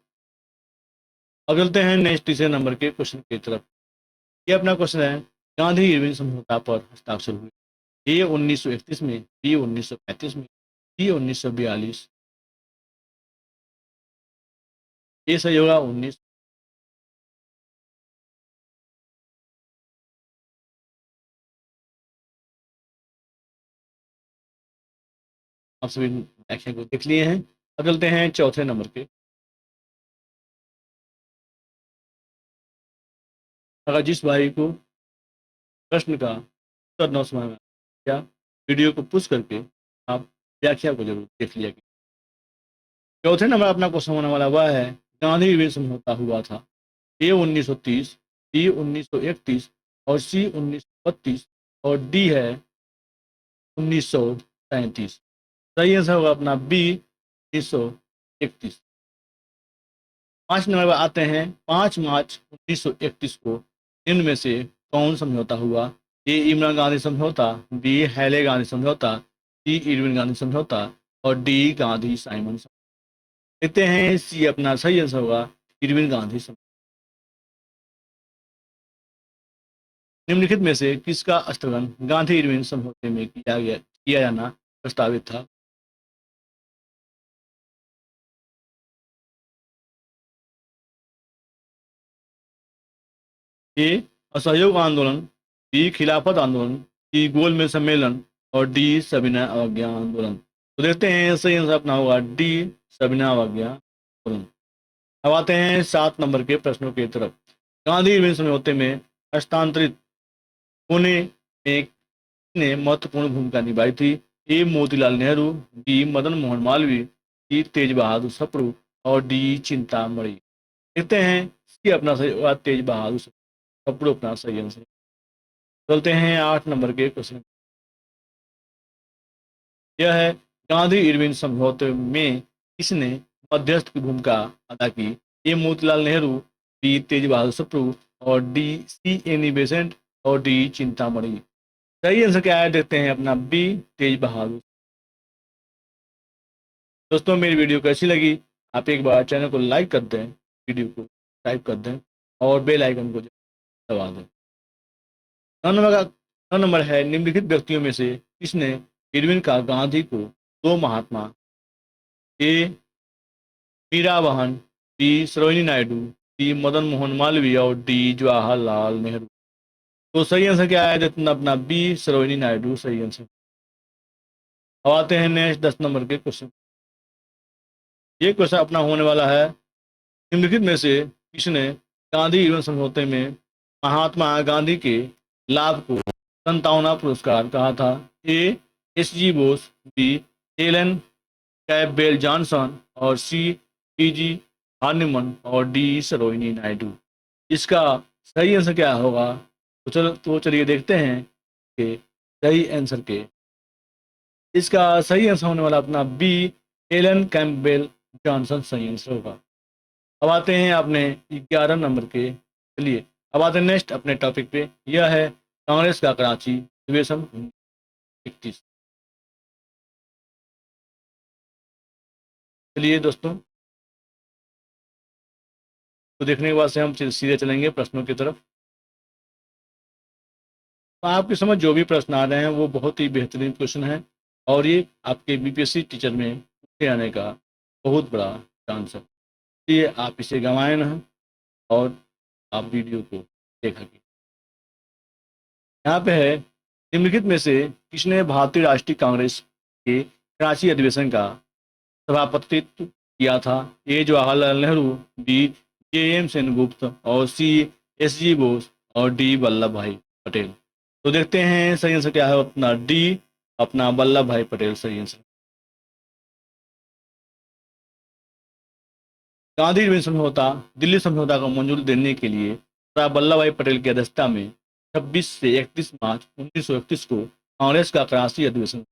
अब चलते हैं नेक्स्ट तीसरे नंबर के क्वेश्चन की तरफ। ये अपना क्वेश्चन है, गांधी इरविन समझौता पर हस्ताक्षर हुए। ए 1931 में, बी 1935 में, सी 1942। ये सही होगा 19। आप सभी व्याख्या को देख लिए हैं। अब चलते हैं चौथे नंबर के। अगर जिस भाई को प्रश्न का उत्तर न समझ में आया, वीडियो को पुश करके आप व्याख्या को जरूर देख लिया। चौथे नंबर अपना क्वेश्चन होने वाला वह है, गांधी इरविन समझौता हुआ था। ए 1930, बी 1931 और सी 1932 और डी है 1937। सही आंसर होगा अपना बी 1931। 5 नंबर पर आते हैं, 5 मार्च 1931 को निम्न में से कौन समझौता हुआ? ए इमरान गांधी समझौता, बी हैले गांधी समझौता, सी इरविन गांधी समझौता और डी गांधी साइमन समझौता। देखते हैं सी अपना सही आंसर होगा इरविन गांधी समझौता। निम्नलिखित में से किसका स्थगन गांधी इरविन समझौते में किया जाना प्रस्तावित था? ए असहयोग आंदोलन, बी खिलाफत आंदोलन, सी गोलमेज सम्मेलन और डी सविनय अवज्ञा आंदोलन। तो देखते हैं सही आंसर अपना होगा डी सविनय अवज्ञा आंदोलन। अब आते हैं 7 नंबर के प्रश्नों की तरफ। गांधी इरविन समझौते में हस्तांतरित होने में ने महत्वपूर्ण भूमिका निभाई थी? ए मोतीलाल नेहरू, बी मदन मोहन मालवीय, सी तेज बहादुर सप्रू और डी चिंतामणि। देखते हैं सी अपना सही होगा तेज बहादुर सप्रू अपना सही आंसर। चलते हैं 8 नंबर के क्वेश्चन। यह है, गांधी इरविन समझौते में किसने मध्यस्थ की भूमिका अदा की? ए मोतीलाल नेहरू, बी तेज बहादुर सप्रू और डी सी एनी बेसेंट और डी चिंतामणि। सही आंसर क्या है देखते हैं अपना बी तेज बहादुर। दोस्तों मेरी वीडियो कैसी लगी आप एक बार चैनल को लाइक कर दें, वीडियो को टाइप कर दें और बेल आइकन को दबा दें। 9 नंबर है, निम्नलिखित व्यक्तियों में से किसने इरविन का गांधी को दो महात्मा ए मीरा बहन, बी सरोजिनी नायडू, सी मदन मोहन मालवीय और डी जवाहरलाल नेहरू। तो सही आंसर क्या है देखते अपना बी सरोजिनी नायडू सही आंसर। अब आते हैं नेक्स्ट 10 नंबर के क्वेश्चन। ये क्वेश्चन अपना होने वाला है, निम्नलिखित में से किसने गांधी इरविन समझौते में महात्मा गांधी के लाभ को संतावना पुरस्कार कहा था? A S G Bose, B Alan Campbell Johnson और सी पी जी हार्निमन और डी सरोजिनी नायडू। इसका सही आंसर क्या होगा? तो चलिए देखते हैं कि सही आंसर के। इसका सही आंसर होने वाला अपना बी एलन कैम्पबेल जॉनसन सही आंसर होगा। अब आते हैं अपने 11 नंबर के लिए। अब आते हैं नेक्स्ट अपने टॉपिक पे। यह है कांग्रेस का कराची अधिवेशन 21। चलिए दोस्तों, तो देखने के बाद से हम सीधे चलेंगे प्रश्नों की तरफ। तो आपके समझ जो भी प्रश्न आ रहे हैं वो बहुत ही बेहतरीन क्वेश्चन है और ये आपके बीपीएससी टीचर में पूछे आने का बहुत बड़ा चांस है, इसलिए आप इसे गंवाएं ना और आप वीडियो को देखें। यहाँ पे है, निम्नलिखित में से किसने भारतीय राष्ट्रीय कांग्रेस के कराची अधिवेशन का सभापतित्व किया था? A Jawaharlal Nehru, B J M Sengupta और सी एस जी बोस और डी वल्लभ भाई पटेल। तो देखते हैं सही आंसर क्या है अपना डी अपना वल्लभ भाई पटेल सही आंसर। गांधी इरविन समझौता दिल्ली समझौता को मंजूरी देने के लिए सरदार वल्लभ भाई पटेल की अध्यक्षता में 26 से 31 मार्च 1931 को कांग्रेस का कराची अधिवेशन।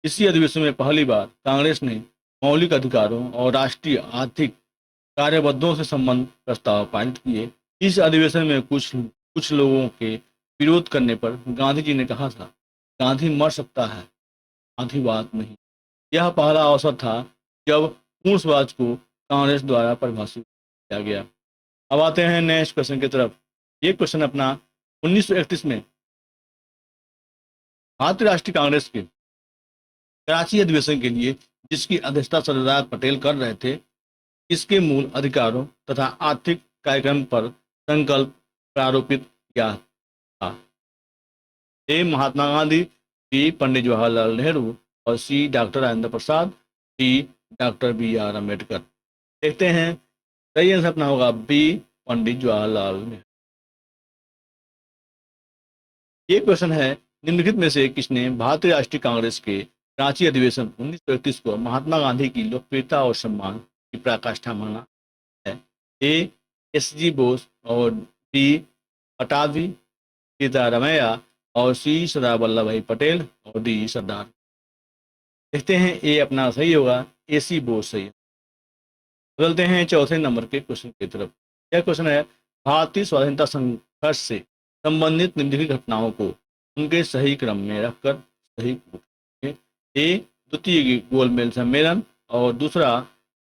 इसी अधिवेशन में पहली बार कांग्रेस ने मौलिक अधिकारों और राष्ट्रीय आर्थिक कार्यबद्धों से संबंध प्रस्ताव पारित किए। इस अधिवेशन में कुछ लोगों के विरोध करने पर गांधी जी ने कहा था, गांधी मर सकता है, गांधीवाद नहीं। यह पहला अवसर था जब पूर्ण स्वराज को कांग्रेस द्वारा परिभाषित किया गया। अब आते हैं नेक्स्ट क्वेश्चन की तरफ। ये क्वेश्चन अपना 1931 में भारतीय राष्ट्रीय कांग्रेस के कराची अधिवेशन के लिए जिसकी अध्यक्षता सरदार पटेल कर रहे थे, इसके मूल अधिकारों तथा आर्थिक कार्यक्रम पर संकल्प प्रारूपित किया था। ए महात्मा गांधी, बी पंडित जवाहरलाल नेहरू और C doctor Rajendra Prasad, D doctor B R Ambedkar. देखते हैं सही आंसर अपना होगा बी पंडित जवाहरलाल नेहरू। ये क्वेश्चन है, निम्नलिखित में से किसने भारतीय राष्ट्रीय कांग्रेस के रांची अधिवेशन 1931 को महात्मा गांधी की लोकप्रियता और सम्मान की पराकाष्ठा माना है? ए एस जी बोस और बी पटाभी सीतारामैया और सी सरदार वल्लभ भाई पटेल और डी सरदार। देखते हैं ए अपना सही होगा, ए सी बोस सही है। बदलते हैं चौथे नंबर के क्वेश्चन की तरफ। यह क्वेश्चन है, भारतीय स्वाधीनता संघर्ष से संबंधित निम्नलिखित घटनाओं को उनके सही क्रम में रखकर सही पूछें। ए द्वितीय गोलमेज सम्मेलन और दूसरा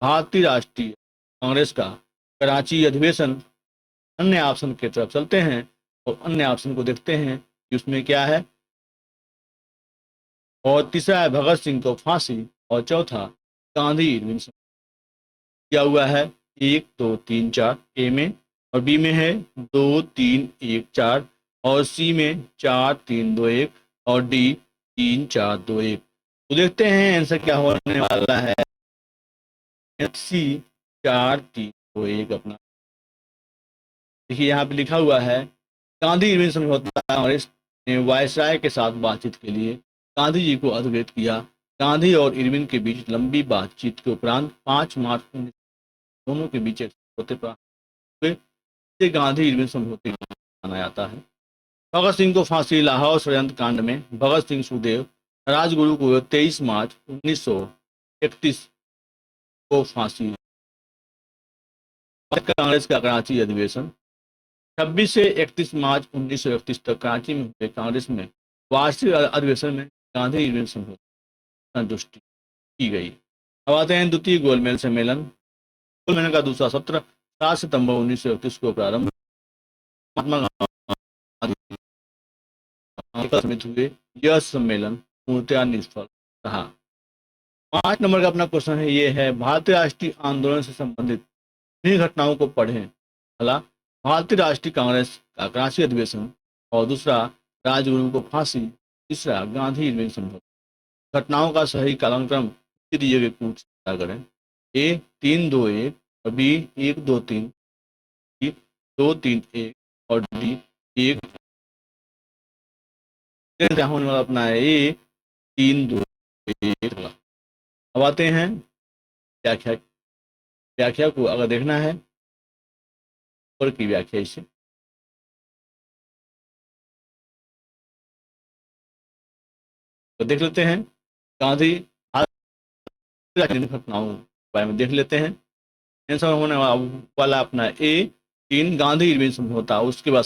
भारतीय राष्ट्रीय कांग्रेस का कराची अधिवेशन। अन्य ऑप्शन की तरफ चलते हैं और अन्य ऑप्शन को देखते हैं कि उसमें क्या है। और तीसरा है भगत सिंह को फांसी और चौथा गांधी इरविन किया हुआ है 1 2 3 4 ए में, और बी में है 2 3 1 4 और सी में 4 3 2 1 और डी 3 4 2 1। तो देखते हैं आंसर क्या होने वाला है। सी 4 3 2 1 अपना। देखिए यहाँ पे लिखा हुआ है, गांधी इरविन समझौता कांग्रेस ने वायसराय के साथ बातचीत के लिए गांधी जी को अवगत किया। गांधी और इरविन के बीच लंबी बातचीत के उपरांत 5 मार्च दोनों के बीच समझौते पर हुए। गांधी इरविन समझौते माना जाता है। भगत सिंह को फांसी। लाहौर षड्यंत्र कांड में भगत सिंह सुखदेव राजगुरु को 23 मार्च 1931 को फांसी। कांग्रेस का कराची अधिवेशन 26 से 31 मार्च 1931 तक कराची में हुए कांग्रेस में वार्षिक अधिवेशन में गांधी इरविन समझौते संतुष्टि की गई। अब आते हैं द्वितीय गोलमेज सम्मेलन। गोलमेज का दूसरा सत्र 7 सितंबर 1931 को प्रारंभ महात्मा गांधी समित हुए। यह सम्मेलन पूर्णतया निष्फल रहा। 5 नंबर का अपना क्वेश्चन है, ये है भारतीय राष्ट्रीय आंदोलन से संबंधित इन्हीं घटनाओं को पढ़ें। पहला भारतीय राष्ट्रीय कांग्रेस का कराची अधिवेशन और दूसरा राजगुरु को फांसी, तीसरा गांधी इरविन समझौता। घटनाओं का सही कालानुक्रम दिए गए कूट से करें। ए 3 2 1 और बी 1 2 3, 2 3 1 और डी 1 होने वाला अपना है ए 3 2 1। अब आते हैं व्याख्या। व्याख्या को अगर देखना है ऊपर की व्याख्या इसे तो देख लेते हैं। गांधी घटनाओं के बारे में देख लेते हैं। आंसर होने वाला अपना ए 3 गांधी इरविन समझौता, उसके बाद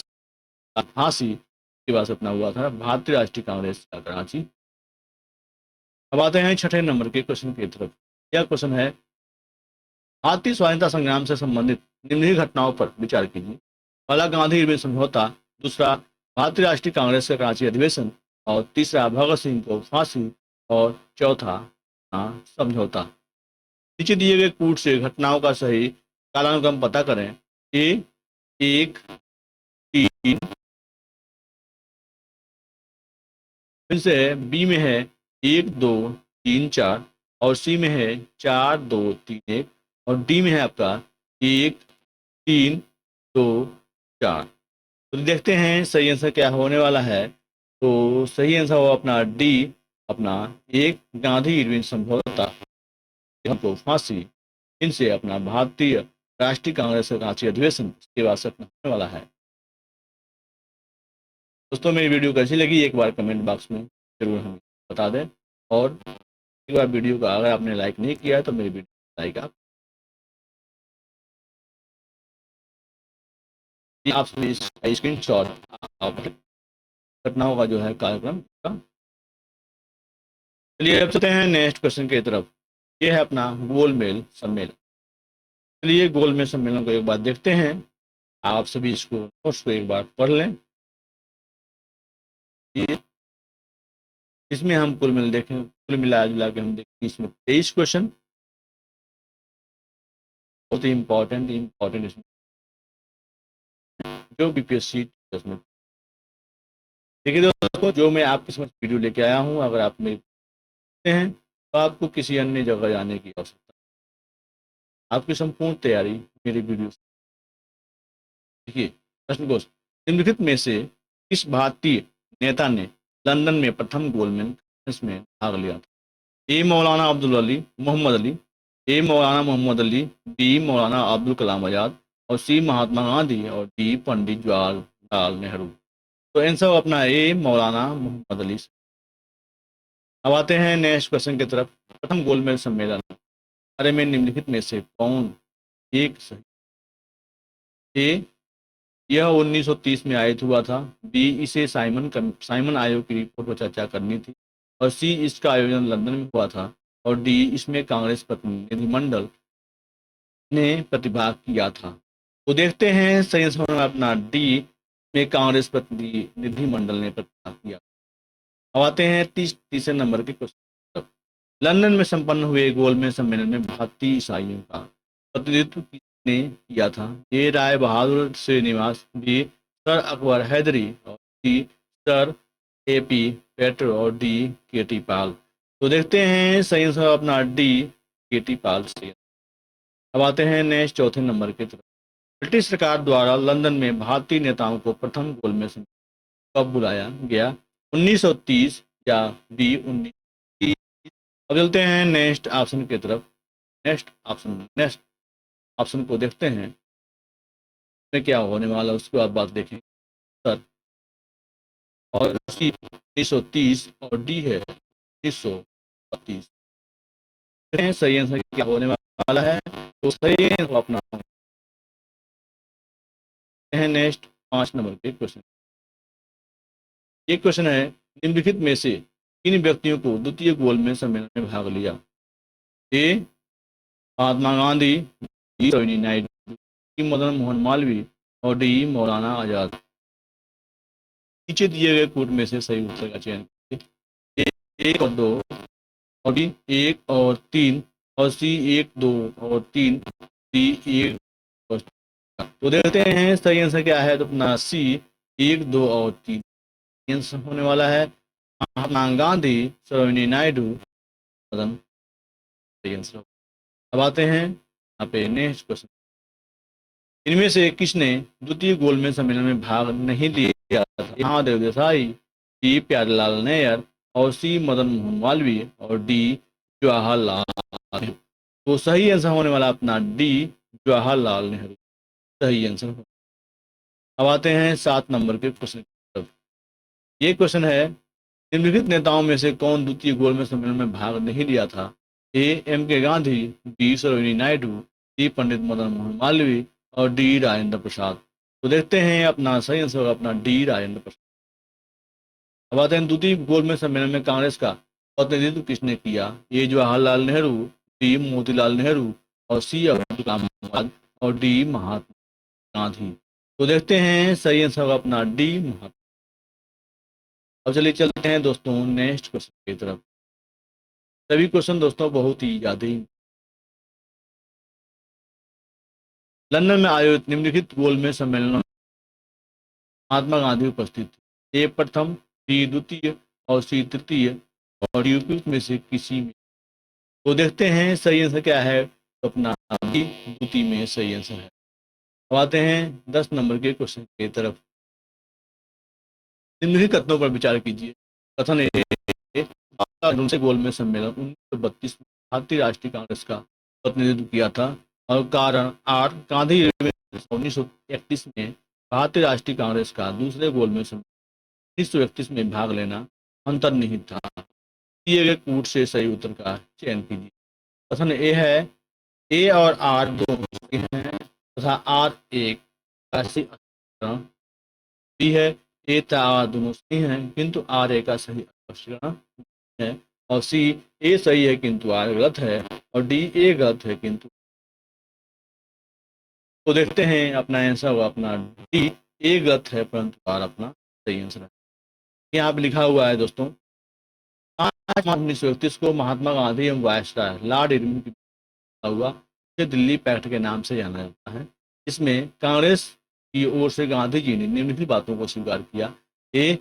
फांसी के बाद अपना हुआ था भारतीय राष्ट्रीय कांग्रेस का कराची। अब आते हैं छठे नंबर के क्वेश्चन की तरफ। यह क्वेश्चन है, भारतीय स्वाधीनता संग्राम से संबंधित निम्नलिखित घटनाओं पर विचार कीजिए। पहला गांधी इरविन समझौता, दूसरा भारतीय राष्ट्रीय कांग्रेस का कराची अधिवेशन और तीसरा भगत सिंह को फांसी और चौथा समझौता। नीचे दिए गए कूट से घटनाओं का सही कालानुक्रम पता करें। ए 1 3 फिर से बी में है 1 2 3 4 और सी में है 4 2 3 1 और डी में है आपका 1 3 2 4। तो देखते हैं सही आंसर क्या होने वाला है। तो सही आंसर हो अपना डी अपना एक गांधी इरविन समझौता को फांसी, इनसे अपना भारतीय राष्ट्रीय कांग्रेस का रांची अधिवेशन के बाद से होने वाला है। दोस्तों मेरी वीडियो कैसी लगी एक बार कमेंट बॉक्स में जरूर हमें बता दें, और एक बार वीडियो को अगर आपने लाइक नहीं किया है तो मेरी वीडियो लाइक आप सभी स्क्रीन शॉट आप घटनाओं का जो है कार्यक्रम का। चलिए अब चलते हैं नेक्स्ट क्वेश्चन की तरफ। ये है अपना गोलमेल सम्मेलन। चलिए गोलमेल सम्मेलन को एक बार देखते हैं। आप सभी इसको नोट्स को एक बार पढ़ लें। इसमें हम कुल मिला जुला के हम देखें इसमें 23 क्वेश्चन, बहुत ही इंपॉर्टेंट इसमें जो बीपीएससी में। देखिए दोस्तों, जो मैं आपके समझ वीडियो लेके आया हूँ, अगर आप मेरे हैं तो आपको किसी अन्य जगह जाने की आवश्यकता नहीं। आपकी संपूर्ण तैयारी मेरी वीडियो से। देखिए प्रश्न क्वेश्चन, निम्नलिखित में से किस भारतीय नेता ने लंदन में प्रथम गोलमेज कॉन्फ्रेंस में भाग लिया था? ए मौलाना अब्दुल अली मोहम्मद अली, ए मौलाना मोहम्मद अली, बी मौलाना अब्दुल कलाम आजाद, और सी महात्मा गांधी, और डी पंडित जवाहरलाल नेहरू। तो आंसर अपना ए मौलाना मोहम्मद अली। अब आते हैं नेक्स्ट क्वेश्चन की तरफ। प्रथम गोलमेज सम्मेलन अरे में निम्नलिखित में से कौन एक सही? ए यह 1930 में आयोजित हुआ था, बी इसे साइमन आयोग की रिपोर्ट पर चर्चा करनी थी, और सी इसका आयोजन लंदन में हुआ था, और डी इसमें कांग्रेस प्रतिनिधिमंडल ने प्रतिभाग किया था। तो देखते हैं सही आंसर में अपना डी में कांग्रेस प्रतिनिधिमंडल ने प्रतिभाग किया। अब आते हैं तीसरे नंबर के क्वेश्चन। लंदन में संपन्न हुए गोलमेज सम्मेलन में भारतीय ईसाइयों का प्रतिनिधित्व किसने किया था? ए राय बहादुर श्रीनिवास, बी सर अकबर हैदरी, और सी सर एपी पेट्रो, और डी केटी पाल। तो देखते हैं सही आंसर अपना डी केटी पाल से। अब आते हैं नेक्स्ट चौथे नंबर की तरफ। ब्रिटिश सरकार द्वारा लंदन में भारतीय नेताओं को प्रथम गोलमेज सम्मेलन कब बुलाया गया? 1930 या बी 1930? अब चलते हैं नेक्स्ट ऑप्शन की तरफ। नेक्स्ट ऑप्शन को देखते हैं में क्या होने वाला, उसके बाद बात देखें सर। और सी 1930 और डी है 1930। सही आंसर क्या होने वाला है? तो सही आंसर अपना है नेक्स्ट 5 नंबर के क्वेश्चन। ये क्वेश्चन है, निम्नलिखित में से किन व्यक्तियों को द्वितीय गोलमेज सम्मेलन में भाग लिया? ए महात्मा गांधी, बी सरोजिनी नायडू, सी मदन मोहन मालवीय, और डी मौलाना आजाद। नीचे दिए गए कोड में से सही उत्तर का चयन कीजिए। एक और दो, और डी 1 और 3, और सी 1 2 और 3, डी 1 और 4। तो देखते हैं सही आंसर क्या है। तो अपना सी 1 2 और 3 आंसर होने वाला है। महात्मा गांधी, सरोजिनी नायडू, मदन, सही आंसर। अब आते हैं यहाँ पे नेक्स्ट क्वेश्चन। इनमें से किसने द्वितीय गोलमेज सम्मेलन में भाग नहीं लिया था? महादेव देसाई, डी प्यारेलाल नैयर, और सी मदन मोहन मालवीय, और डी जवाहरलाल नेहरू। तो सही आंसर होने वाला अपना डी जवाहरलाल नेहरू सही आंसर हो। अब आते हैं 7 नंबर के क्वेश्चन की तरफ। ये क्वेश्चन है, निम्नलिखित नेताओं में से कौन द्वितीय गोलमेज सम्मेलन में भाग नहीं लिया था? ए एम के गांधी, बी सरोजिनी नायडू, सी पंडित मदन मोहन मालवीय, और डी राजेंद्र प्रसाद। तो देखते हैं अपना सही आंसर होगा अपना डी राजेंद्र प्रसाद। अब आते हैं द्वितीय गोलमेज सम्मेलन में कांग्रेस का प्रतिनिधित्व किसने किया? ए जवाहरलाल नेहरू, बी मोतीलाल नेहरू, और सी अब्दुल कलाम आजाद, और डी महात्मा गांधी। तो देखते हैं सही आंसर होगा अपना डी महात्मा। अब चलिए चलते हैं दोस्तों नेक्स्ट क्वेश्चन की तरफ। सभी क्वेश्चन दोस्तों बहुत ही याद ही। लंदन में आयोजित निम्नलिखित गोलमेज सम्मेलन में महात्मा गांधी उपस्थित थे। ए प्रथम, बी द्वितीय, और सी तृतीय, और यूपी में से किसी में। तो देखते हैं सही आंसर क्या है। तो अपना बी द्वितीय में सही आंसर है। अब आते हैं 10 नंबर के क्वेश्चन की तरफ। निम्नलिखित कथनों पर विचार कीजिए। कथन ए, का दूसरे गोलमेज सम्मेलन 1932 में भारतीय राष्ट्रीय कांग्रेस का प्रतिनिधित्व किया था और कारण आर गांधी 1931 में भारतीय राष्ट्रीय कांग्रेस का दूसरे गोलमेज सम्मेलन 1931 में भाग लेना अंतर्निहित था। दिए गए कूट से सही उत्तर का चयन कीजिए। कथन ए है ए और आर दोनों सही हैं तथा आर एक का सही स्पष्टीकरण। बी है ए तथा आर दोनों सही हैं किंतु आर ए का सही स्पष्टीकरण है। और सी ए सही है किंतु आर गलत है और डी ए गलत है किंतु। तो देखते हैं अपना आंसर होगा अपना डी ए गलत है परंतु आर अपना सही आंसर है। यहाँ पे लिखा हुआ है दोस्तों 5 मार्च 1931 को महात्मा गांधी एवं वायसराय लॉर्ड इरविन की हुआ इसे दिल्ली पैक्ट के नाम से जाना जाता है। इसमें कांग्रेस की ओर से गांधी जी ने निम्नलिखित बातों को स्वीकार किया। ए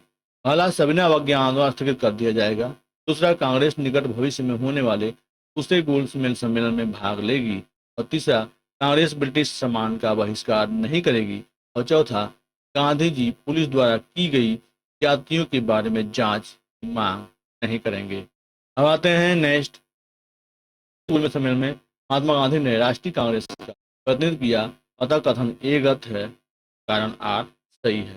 पहला सविनय अवज्ञा आंदोलन स्थगित कर दिया जाएगा। दूसरा कांग्रेस निकट भविष्य में होने वाले दूसरे गोलमेज सम्मेलन में भाग लेगी। और तीसरा कांग्रेस ब्रिटिश सामान का बहिष्कार नहीं करेगी। और चौथा गांधी जी पुलिस द्वारा की गई जातियों के बारे में जांच की मांग नहीं करेंगे। अब आते हैं नेक्स्ट गोलमेज सम्मेलन में महात्मा गांधी ने राष्ट्रीय कांग्रेस का प्रतिनिधित्व किया अतः कथन ए गलत है कारण आर सही है।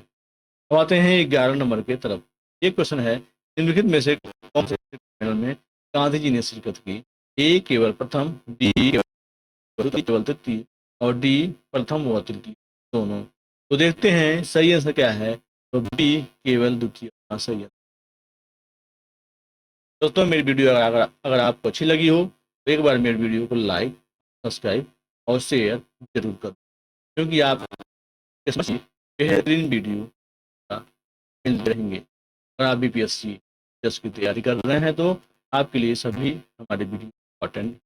अब आते हैं 11 नंबर के तरफ। एक क्वेश्चन है निम्नलिखित में से कौन से सम्मेलन में गांधी जी ने शिरकत की। ए केवल प्रथम, बी केवल तृतीय और डी प्रथम व तृतीय दोनों। तो देखते हैं सही आंसर क्या है। तो बी केवल द्वितीय सही है। दोस्तों मेरी वीडियो अगर आपको अच्छी लगी हो तो एक बार मेरी वीडियो को लाइक, सब्सक्राइब और शेयर जरूर कर क्योंकि आप बेहतरीन वीडियो मिलते रहेंगे। अगर आप बीपीएससी टेस्ट की तैयारी कर रहे हैं तो आपके लिए सभी हमारे वीडियो इंपॉर्टेंट।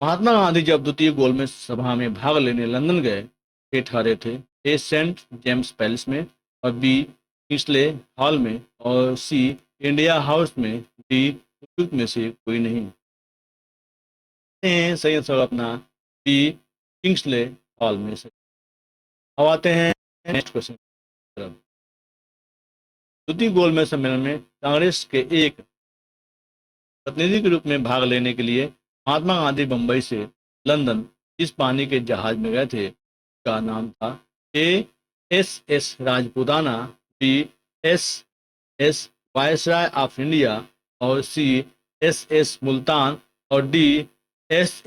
महात्मा गांधी जब द्वितीय गोलमेज सभा में भाग लेने लंदन गए ठहरे थे। ए सेंट जेम्स पैलेस में और बी किंग्सले हॉल में और सी इंडिया हाउस में डी उपयुक्त में से कोई नहीं। सही आंसर अपना डी किंग्सले हॉल में से। अब आते हैं नेक्स्ट क्वेश्चन की तरफ। द्वितीय गोलमेज सम्मेलन में कांग्रेस के एक प्रतिनिधि के रूप में भाग लेने के लिए महात्मा गांधी बंबई से लंदन जिस पानी के जहाज में गए थे का नाम था A S Rajputana, B S viceroy of India और सी एस मुल्तान और डी एस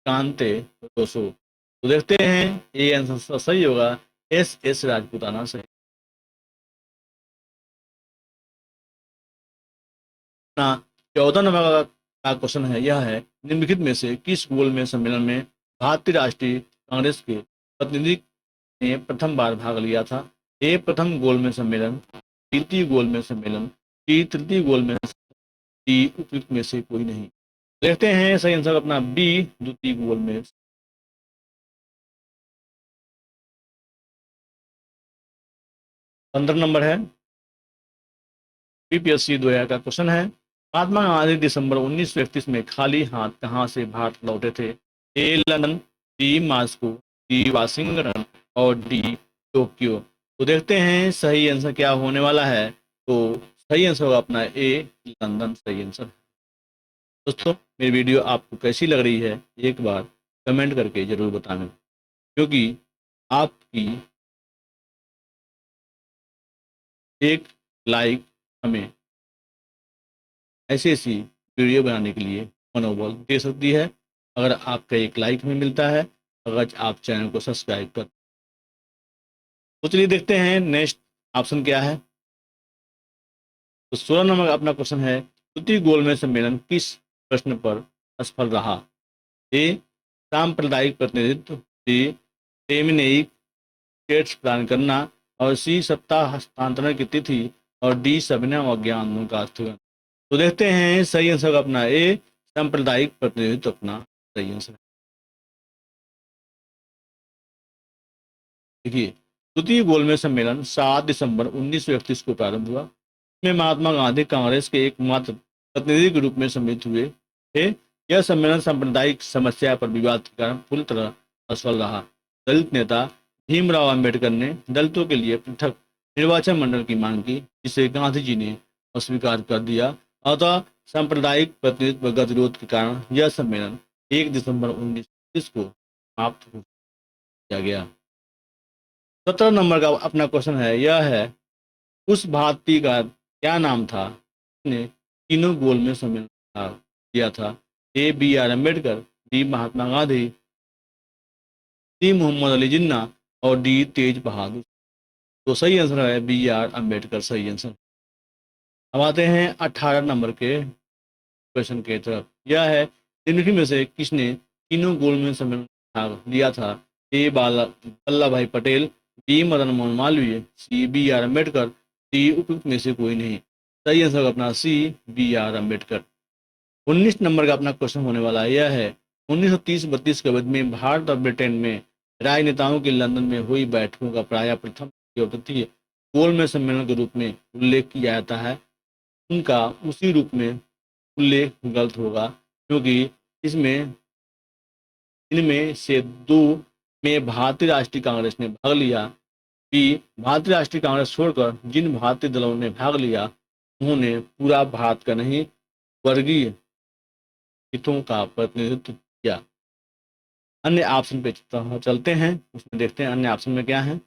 कांते दोसो। तो देखते हैं ये आंसर सही होगा एस राजपुताना सही। 14 नंबर का क्वेश्चन है यह है निम्नलिखित में से किस गोलमेज सम्मेलन में भारतीय राष्ट्रीय कांग्रेस के प्रतिनिधि ने प्रथम बार भाग लिया था। ए प्रथम गोलमेज सम्मेलन, द्वितीय गोलमेज सम्मेलन, डी तृतीय गोलमेज, डी उपयुक्त में से कोई नहीं। देखते हैं सही आंसर अपना बी द्वितीय गोलमेज। 15 नंबर है बीपीएससी 2000 का क्वेश्चन है महात्मा गांधी दिसंबर 1931 में खाली हाथ कहां से भारत लौटे थे। A London, B Moscow, D Washington और डी टोक्यो। तो देखते हैं सही आंसर क्या होने वाला है। तो सही आंसर होगा अपना ए लंदन सही आंसर। दोस्तों मेरी वीडियो आपको कैसी लग रही है एक बार कमेंट करके जरूर बताना क्योंकि आपकी एक लाइक हमें ऐसी वीडियो बनाने के लिए मनोबल दे सकती है। अगर आपका एक लाइक हमें मिलता है, अगर आप चैनल को सब्सक्राइब कर। तो चलिए देखते हैं नेक्स्ट ऑप्शन क्या है। तो 16 नंबर का अपना क्वेश्चन है द्वितीय गोलमेज सम्मेलन किस प्रश्न पर असफल रहा। ए सांप्रदायिक प्रतिनिधित्व, बी टेमिनेइक स्टेट्स प्रदान करना और सी सत्ता हस्तांतरण की तिथि और डी सविनय अवज्ञा आंदोलन का स्थगन। तो देखते हैं सही आंसर अपना ए सांप्रदायिक प्रतिनिधित्व अपना सही आंसर। देखिए द्वितीय गोलमेज सम्मेलन 7 दिसंबर 1931 को प्रारंभ हुआ। इसमें महात्मा गांधी कांग्रेस के एकमात्र प्रतिनिधि के रूप में सम्मिलित हुए थे। यह सम्मेलन सांप्रदायिक समस्या पर विवाद के कारण पूरी तरह असफल रहा। दलित नेता भीमराव अंबेडकर ने दलितों के लिए पृथक निर्वाचन मंडल की मांग की, जिसे गांधी जी ने अस्वीकार कर दिया। अतः सांप्रदायिक प्रतिनिधित्व गतिरोध के कारण यह सम्मेलन 1 दिसंबर 1930 को समाप्त हो किया गया। 17 नंबर का अपना क्वेश्चन है, यह है उस भारतीय का क्या नाम था जिसने तीनों गोलमेज सम्मेलन में भाग लिया था? A B R Ambedkar, B Mahatma Gandhi, C Mohammad Ali Jinnah और डी तेज बहादुर। तो सही आंसर है बी आर अम्बेडकर, सही आंसर। अब आते हैं 18 नंबर के क्वेश्चन के तरफ। यह है निम्नलिखित में से किसने तीनों गोलमेज सम्मेलन में भाग लिया था? ए बाला Vallabh Bhai Patel, B Madan Mohan Malviya, C B R Ambedkar, D उपयुक्त में से कोई नहीं। सही आंसर अपना C B R Ambedkar. 19 number का अपना क्वेश्चन होने वाला है, यह है 1930-32 के अवधि में भारत और ब्रिटेन में राजनेताओं की लंदन में हुई बैठकों का प्राय प्रथम द्विपक्षीय गोलमेज सम्मेलन के रूप में उल्लेख किया जाता है। उनका उसी रूप में उल्लेख गलत होगा, क्योंकि इसमें इनमें से दो में भारतीय राष्ट्रीय कांग्रेस ने भाग लिया। बी भारतीय राष्ट्रीय कांग्रेस छोड़कर जिन भारतीय दलों ने भाग लिया उन्होंने पूरा भारत का नहीं, वर्गीय हितों का प्रतिनिधित्व किया। अन्य ऑप्शन पे चलते हैं, उसमें देखते हैं अन्य ऑप्शन में क्या है।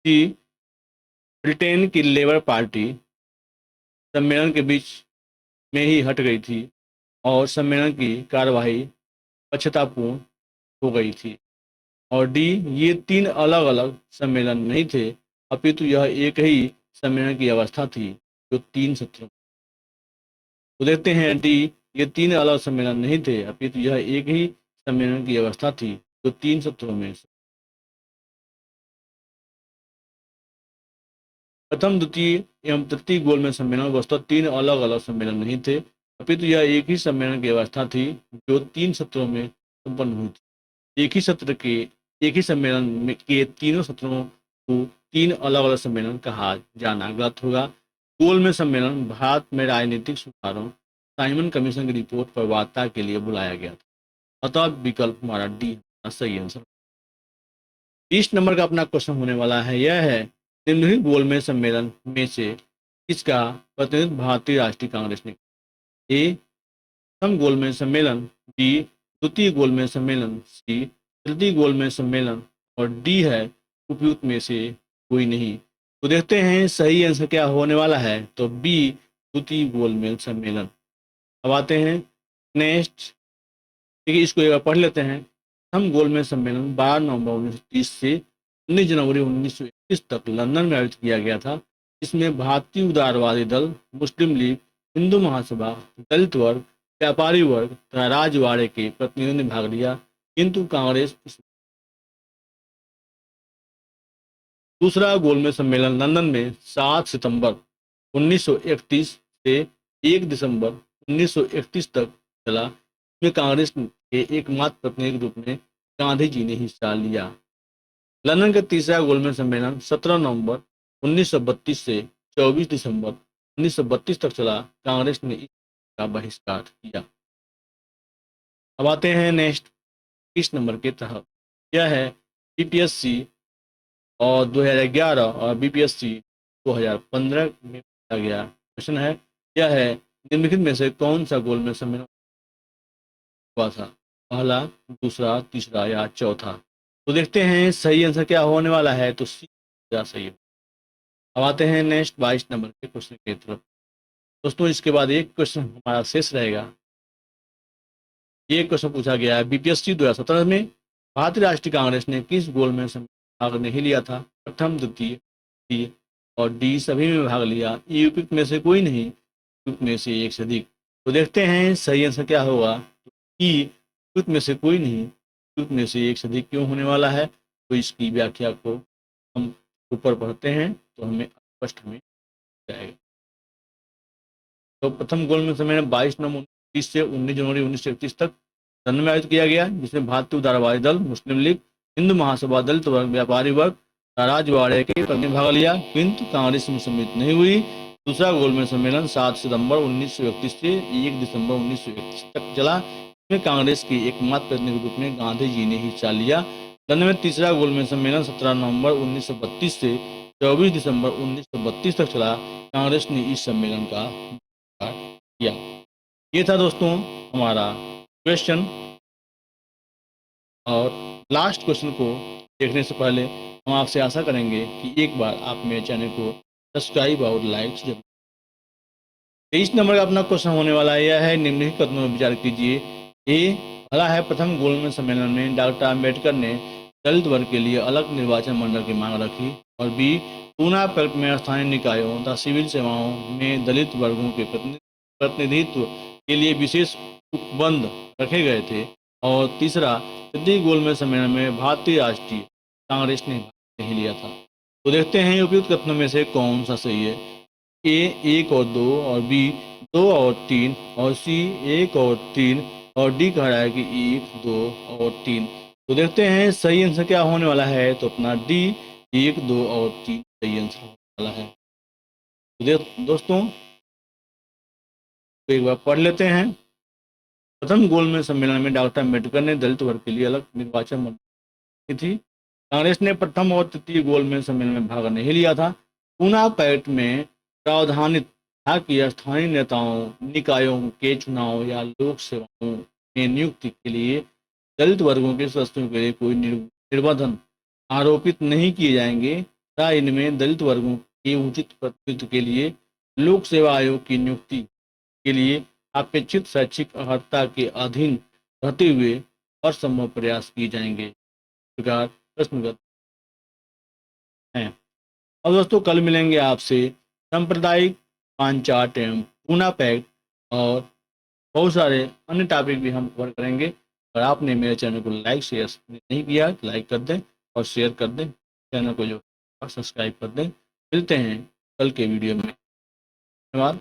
सी ब्रिटेन की लेबर पार्टी सम्मेलन के बीच में ही हट गई थी और सम्मेलन की कार्यवाही पक्षतापूर्ण हो गई थी। और डी ये तीन अलग अलग सम्मेलन नहीं थे, अपितु यह एक ही सम्मेलन की अवस्था थी जो 3 सत्रों। तो देखते हैं डी ये तीन अलग सम्मेलन नहीं थे, अपितु यह एक ही सम्मेलन की अवस्था थी जो 3 सत्रों में प्रथम, द्वितीय एवं तृतीय गोलमेज सम्मेलन वस्तुतः तीन अलग अलग सम्मेलन नहीं थे, अपितु यह एक ही सम्मेलन की अवस्था थी जो 3 सत्रों में संपन्न हुई थी। एक ही सम्मेलन के तीनों सत्रों को तीन अलग अलग सम्मेलन कहा जाना गलत होगा। गोलमेज सम्मेलन भारत में राजनीतिक सुधारों साइमन कमीशन की रिपोर्ट पर वार्ता के लिए बुलाया गया था। अतः विकल्प हमारा डी सही आंसर। 20 नंबर का अपना क्वेश्चन होने वाला है, यह है निम्नलिखित गोलमेज सम्मेलन में से किसका प्रतिनिधित्व भारतीय राष्ट्रीय कांग्रेस ने? ए प्रथम गोलमेज सम्मेलन, बी द्वितीय गोलमेज सम्मेलन, सी तृतीय गोलमेज सम्मेलन और डी है उपयुक्त में से कोई नहीं। तो देखते हैं सही आंसर क्या होने वाला है, तो बी द्वितीय गोलमेज सम्मेलन। अब आते हैं नेक्स्ट, ठीक है, इसको एक बार पढ़ लेते हैं। हम गोलमेज सम्मेलन 12 नवंबर 1930 से 19 जनवरी 1931 तक लंदन में आयोजित किया गया था। इसमें भारतीय उदारवादी दल, मुस्लिम लीग, हिंदू महासभा, दलित वर्ग, व्यापारी वर्ग तथा राजवाड़े के प्रतिनिधियों ने भाग लिया, किंतु कांग्रेस। दूसरा गोलमेज सम्मेलन लंदन में 7 सितंबर 1931 से 1 दिसंबर 1931 तक चला। इसमें कांग्रेस के एकमात्र प्रतिनिधि के रूप में गांधी जी ने हिस्सा लिया। लंदन का तीसरा गोलमेज सम्मेलन 17 नवंबर 1932 से 24 दिसंबर 1932 तक चला। कांग्रेस ने इसका बहिष्कार किया। अब आते हैं नेक्स्ट 20 नंबर के तहत, यह है बीपीएससी और 2011 और बीपीएससी 2015 में पूछा गया क्वेश्चन है, यह है निम्नलिखित में से कौन सा गोलमेज सम्मेलन हुआ था? पहला, दूसरा, तीसरा या चौथा? तो देखते हैं सही आंसर क्या होने वाला है, तो सी सही है। अब आते हैं नेक्स्ट 22 नंबर के क्वेश्चन की तरफ। दोस्तों इसके बाद एक क्वेश्चन हमारा शेष रहेगा। ये क्वेश्चन पूछा गया है बीपीएससी 2017 में भारतीय राष्ट्रीय कांग्रेस ने किस गोलमेज सम्मेलन में भाग नहीं लिया था? प्रथम, द्वितीय, तृतीय और डी सभी में भाग लिया। ई उपयुक्त में से कोई नहीं, उपयुक्त में से एक से अधिक। तो देखते हैं सही आंसर क्या होगा। ई उपयुक्त में से कोई नहीं, उपयुक्त में से एक से अधिक क्यों होने वाला है, तो इसकी व्याख्या को हम ऊपर पढ़ते हैं तो हमें स्पष्ट हमें जाएगा। तो प्रथम गोलमेज सम्मेलन 22 नवंबर 1930 से 19 जनवरी 1931 तक लंदन में आयोजित किया गया, जिसमें भारतीय उदारवादी दल, मुस्लिम लीग, हिंदू महासभा, दलित वर्ग, व्यापारी वर्ग, राजवाड़े के प्रतिनिधि भाग लिया, किंतु कांग्रेस में सम्मिलित नहीं हुई। दूसरा गोलमेज सम्मेलन 7 सितंबर 1931 से 1 दिसंबर 1931 तक चला। में कांग्रेस के एकमात्र प्रतिनिधि के रूप में गांधी जी ने हिस्सा लिया। लंदन में तीसरा गोलमेज सम्मेलन 17 नवंबर 1932 से 24 दिसंबर 1932 तक चला। कांग्रेस ने इस सम्मेलन का उद्घाटन किया। ये था दोस्तों हमारा क्वेश्चन। और लास्ट क्वेश्चन को देखने से पहले हम आपसे आशा करेंगे कि एक बार आप मेरे चैनल को सब्सक्राइब और लाइक जरूर। 23 नंबर का अपना क्वेश्चन होने वाला यह है, निम्नलिखित कथनों पर विचार कीजिए। ए, भला है प्रथम गोलमेज सम्मेलन में डॉक्टर अम्बेडकर ने दलित वर्ग के लिए अलग निर्वाचन मंडल की मांग रखी। और बी, पूना पैक्ट में स्थानीय निकायों तथा सिविल सेवाओं में दलित वर्गों के प्रतिनिधित्व के लिए विशेष उपबंध रखे गए थे। और तीसरा, तृतीय गोलमेज सम्मेलन में भारतीय राष्ट्रीय कांग्रेस ने भाग नहीं लिया था। तो देखते हैं उपयुक्त कथनों में से कौन सा सही है। ए, 1 और 2, और बी, 2 और 3, और सी, 1 और 3, और डी कह रहा है कि 1, 2 और 3। तो देखते हैं सही आंसर क्या होने वाला है। तो अपना डी, 1, 2 और 3 सही आंसर होने वाला है। तो दोस्तों तो एक बार पढ़ लेते हैं। प्रथम गोलमेज सम्मेलन में डॉक्टर अम्बेडकर ने दलित वर्ग के लिए अलग निर्वाचन मंडल थी। कांग्रेस ने प्रथम और तृतीय गोलमेज सम्मेलन में भाग नहीं लिया था। पूना पैक्ट में प्रावधानित था कि स्थानीय नेताओं, निकायों के चुनाव या लोक सेवाओं में नियुक्ति के लिए दलित वर्गों के सदस्यों के लिए कोई निर्बंधन आरोपित नहीं किए जाएंगे तथा इनमें दलित वर्गों के उचित प्रतिनिधित्व के लिए लोक सेवा आयोग की नियुक्ति के लिए अपेक्षित शैक्षिक अर्हता के अधीन रहते हुए हर संभव प्रयास किए जाएंगे। प्रकार प्रश्नगत हैं। अब दोस्तों कल मिलेंगे आपसे सांप्रदायिक पांचाट एवं पूना पैक्ट और बहुत सारे अन्य टॉपिक भी हम कवर करेंगे। अगर आपने मेरे चैनल को लाइक शेयर नहीं किया तो लाइक कर दें और शेयर कर दें, चैनल को जो सब्सक्राइब कर दें। मिलते हैं कल के वीडियो में। धन्यवाद।